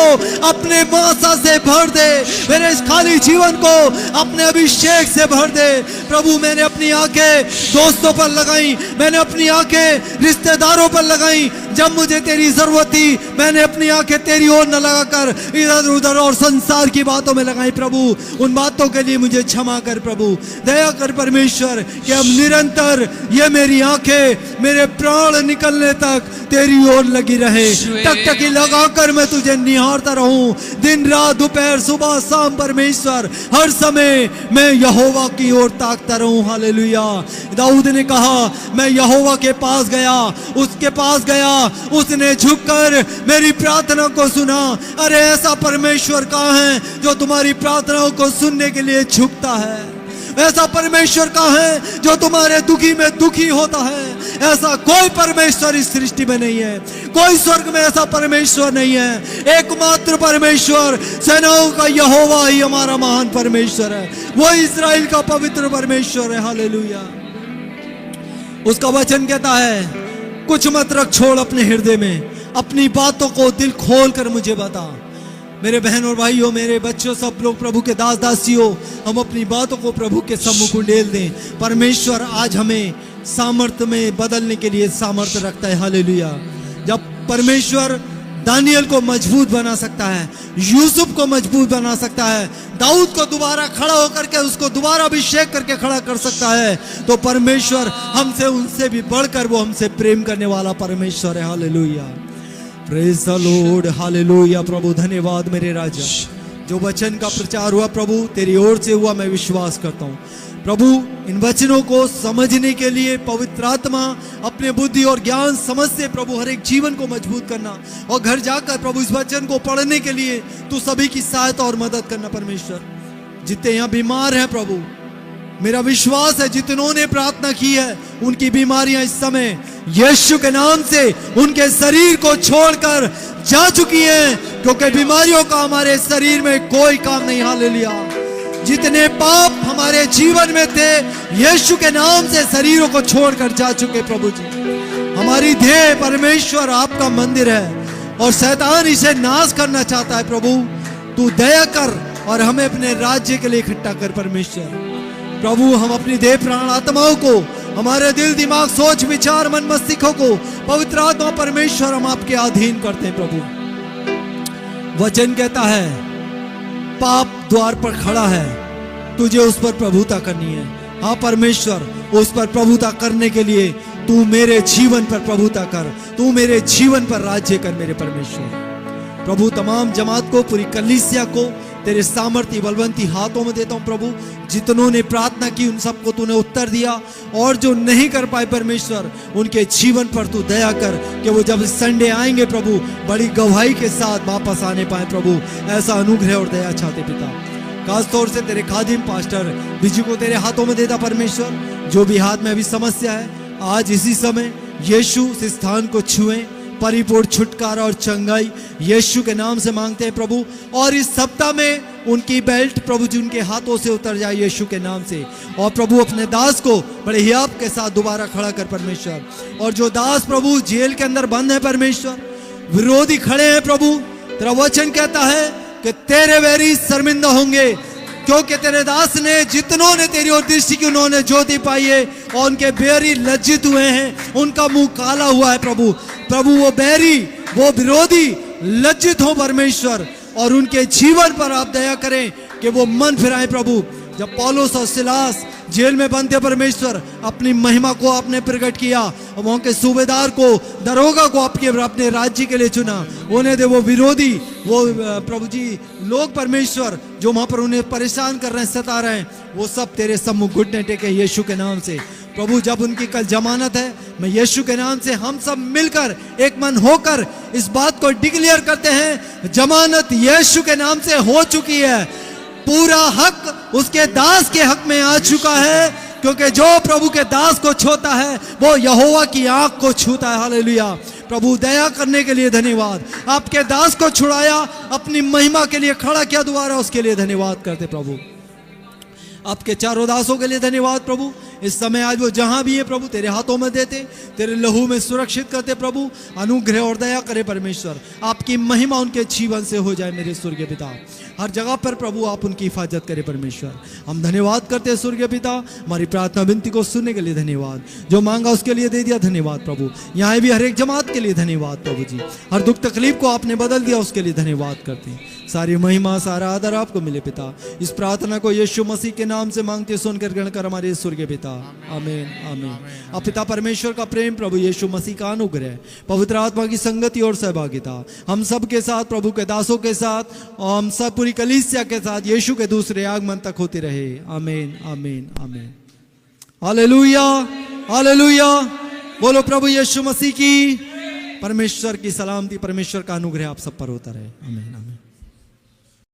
अपने मासा से भर दे, मेरे इस खाली जीवन को अपने अभिषेक से भर दे प्रभु। मैंने अपनी आंखें दोस्तों पर लगाई, मैंने अपनी आंखें रिश्तेदारों पर लगाई, जब मुझे तेरी जरूरत थी मैंने अपनी आंखें तेरी ओर न लगाकर इधर उधर और संसार की बातों में लगाई प्रभु। उन बातों के लिए मुझे क्षमा कर प्रभु, दया कर परमेश्वर कि अब निरंतर ये मेरी आंखें मेरे प्राण निकलने तक तेरी ओर लगी रहे, टकटकी लगाकर मैं तुझे निहारता रहूं, दिन रात दोपहर सुबह शाम परमेश्वर, हर समय मैं यहोवा की ओर ताकता रहूं। हालेलुया। दाऊद ने कहा, मैं यहोवा के पास गया, उसके पास गया, उसने झुककर मेरी प्रार्थना को सुना। अरे ऐसा परमेश्वर कहाँ है जो तुम्हारी प्रार्थनाओं को सुनने के लिए झुकता है? ऐसा परमेश्वर कहाँ है जो तुम्हारे दुखी में दुखी होता है? ऐसा कोई परमेश्वर इस सृष्टि में नहीं है, कोई स्वर्ग में ऐसा परमेश्वर नहीं है। एकमात्र परमेश्वर सेनाओं का यहोवा ही हमारा महान परमेश्वर है, वो इस्राएल का पवित्र परमेश्वर है। हालेलुया। उसका वचन कहता है, कुछ मत रख छोड़ अपने हृदय में, अपनी बातों को दिल खोल कर मुझे बता। मेरे बहन और भाइयों, मेरे बच्चों, सब लोग प्रभु के दास दासियों, हम अपनी बातों को प्रभु के सम्मुख उंडेल दें। परमेश्वर आज हमें सामर्थ्य में बदलने के लिए सामर्थ्य रखता है। हालेलुया। जब परमेश्वर दानियल को मजबूत बना सकता है, यूसुफ को मजबूत बना सकता है, दाऊद को दोबारा खड़ा होकर के उसको दोबारा अभिषेक करके खड़ा कर सकता है, तो परमेश्वर हमसे उनसे भी बढ़कर वो हमसे प्रेम करने वाला परमेश्वर है। Hallelujah. Praise the Lord. Hallelujah. प्रभु धन्यवाद मेरे राजा। जो वचन का प्रचार हुआ प्रभु तेरी ओर से हुआ, मैं विश्वास करता हूँ प्रभु इन वचनों को समझने के लिए पवित्र आत्मा अपने बुद्धि और ज्ञान समझ से प्रभु हर एक जीवन को मजबूत करना, और घर जाकर प्रभु इस वचन को पढ़ने के लिए तू सभी की सहायता और मदद करना। परमेश्वर जितने यहाँ बीमार हैं प्रभु, मेरा विश्वास है जितनों ने प्रार्थना की है उनकी बीमारियां इस समय यीशु के नाम से उनके शरीर को छोड़कर जा चुकी हैं, क्योंकि बीमारियों का हमारे शरीर में कोई काम नहीं। हालेलुया। जितने पाप हमारे जीवन में थे यीशु के नाम से शरीरों को छोड़कर जा चुके। प्रभु जी हमारी देह परमेश्वर आपका मंदिर है और शैतान इसे नाश करना चाहता है। प्रभु तू दया कर और हमें अपने राज्य के लिए इकट्ठा कर। परमेश्वर प्रभु हम अपनी देह प्राण आत्माओं को, हमारे दिल दिमाग सोच विचार मन मस्तिष्कों को पवित्र आत्मा परमेश्वर हम आपके अधीन करते हैं। प्रभु वचन कहता है पाप द्वार पर खड़ा है, तुझे उस पर प्रभुता करनी है। हाँ परमेश्वर, उस पर प्रभुता करने के लिए तू मेरे जीवन पर प्रभुता कर, तू मेरे जीवन पर राज्य कर। मेरे परमेश्वर प्रभु तमाम जमात को, पूरी कलीसिया को तेरे सामर्थ्य बलवंती हाथों में देता हूं। प्रभु जितनों ने प्रार्थना की उन सबको तूने उत्तर दिया, और जो नहीं कर पाए परमेश्वर उनके जीवन पर तू दया कर कि वो जब संडे आएंगे प्रभु बड़ी गवाही के साथ वापस आने पाए। प्रभु ऐसा अनुग्रह और दया चाहते पिता। खास तौर से तेरे खादिम पास्टर बिजू को तेरे हाथों में देता परमेश्वर। जो भी हाथ में अभी समस्या है आज इसी समय यीशु इस स्थान को छुएं, परिपूर्ण छुटकारा और चंगाई यीशु के नाम से मांगते हैं प्रभु। और इस सप्ताह में उनकी बेल्ट प्रभु जी उनके हाथों से उतर जाए यीशु के नाम से। और प्रभु अपने दास को बड़े हियाब के साथ दोबारा खड़ा कर परमेश्वर। और जो दास प्रभु जेल के अंदर बंद है परमेश्वर, विरोधी खड़े हैं प्रभु, तेरा वचन कहता है कि तेरे वैरी शर्मिंदा होंगे, क्योंकि तेरे दास ने जितनों ने तेरी ओर दृष्टि की उन्होंने ज्योति पाई है, और उनके बैरी लज्जित हुए हैं, उनका मुंह काला हुआ है। प्रभु प्रभु वो बैरी, वो विरोधी लज्जित हो परमेश्वर, और उनके जीवन पर आप दया करें कि वो मन फिराएं। प्रभु जब पौलुस और सिलास जेल में बंद थे परमेश्वर, अपनी महिमा को आपने प्रकट किया, और वहां के सूबेदार को, दरोगा को आपके अपने राज्य के लिए चुना। उन्हें दे वो विरोधी, वो प्रभु जी लोग परमेश्वर जो वहां पर उन्हें परेशान कर रहे हैं, सता रहे हैं, वो सब तेरे सम्मुख घुटने टेके यीशु के नाम से। प्रभु जब उनकी कल जमानत है, मैं यीशु के नाम से हम सब मिलकर एक मन होकर इस बात को डिक्लेयर करते हैं, जमानत यीशु के नाम से हो चुकी है। पूरा हक उसके दास के हक में आ चुका है, क्योंकि जो प्रभु के दास को छूता है वो यहोवा की आंख को छूता है। हालेलुया। प्रभु दया करने के लिए धन्यवाद। आपके दास को छुड़ाया, अपनी महिमा के लिए खड़ा किया दोबारा, उसके लिए धन्यवाद करते प्रभु। आपके चारों दासों के लिए धन्यवाद प्रभु। इस समय आज वो जहां भी है प्रभु तेरे हाथों में देते, तेरे लहू में सुरक्षित करते प्रभु। अनुग्रह और दया करे परमेश्वर, आपकी महिमा उनके जीवन से हो जाए मेरे स्वर्गीय पिता। हर जगह पर प्रभु आप उनकी हिफाजत करें परमेश्वर। हम धन्यवाद करते हैं स्वर्गीय पिता, हमारी प्रार्थना विनती को सुनने के लिए धन्यवाद। जो मांगा उसके लिए दे दिया, धन्यवाद प्रभु। यहाँ भी हर एक जमात के लिए धन्यवाद प्रभु जी। हर दुख तकलीफ को आपने बदल दिया, उसके लिए धन्यवाद करते हैं। सारी महिमा सारा आदर आपको मिले पिता। इस प्रार्थना को यीशु मसीह के नाम से मांगते सुनकर ग्रहण कर हमारे स्वर्गीय पिता। आमीन आमीन। अब पिता परमेश्वर का प्रेम, प्रभु यीशु मसीह का अनुग्रह, पवित्र आत्मा की संगति और सहभागिता हम सब के साथ, प्रभु के दासों के साथ, और हम सब पूरी कलीसिया के साथ यीशु के दूसरे आगमन तक होती रहे। आमीन आमीन आमीन। Hallelujah hallelujah. बोलो प्रभु यीशु मसीह की। परमेश्वर की सलामती, परमेश्वर का अनुग्रह आप सब पर होता रहे। आमीन आमीन।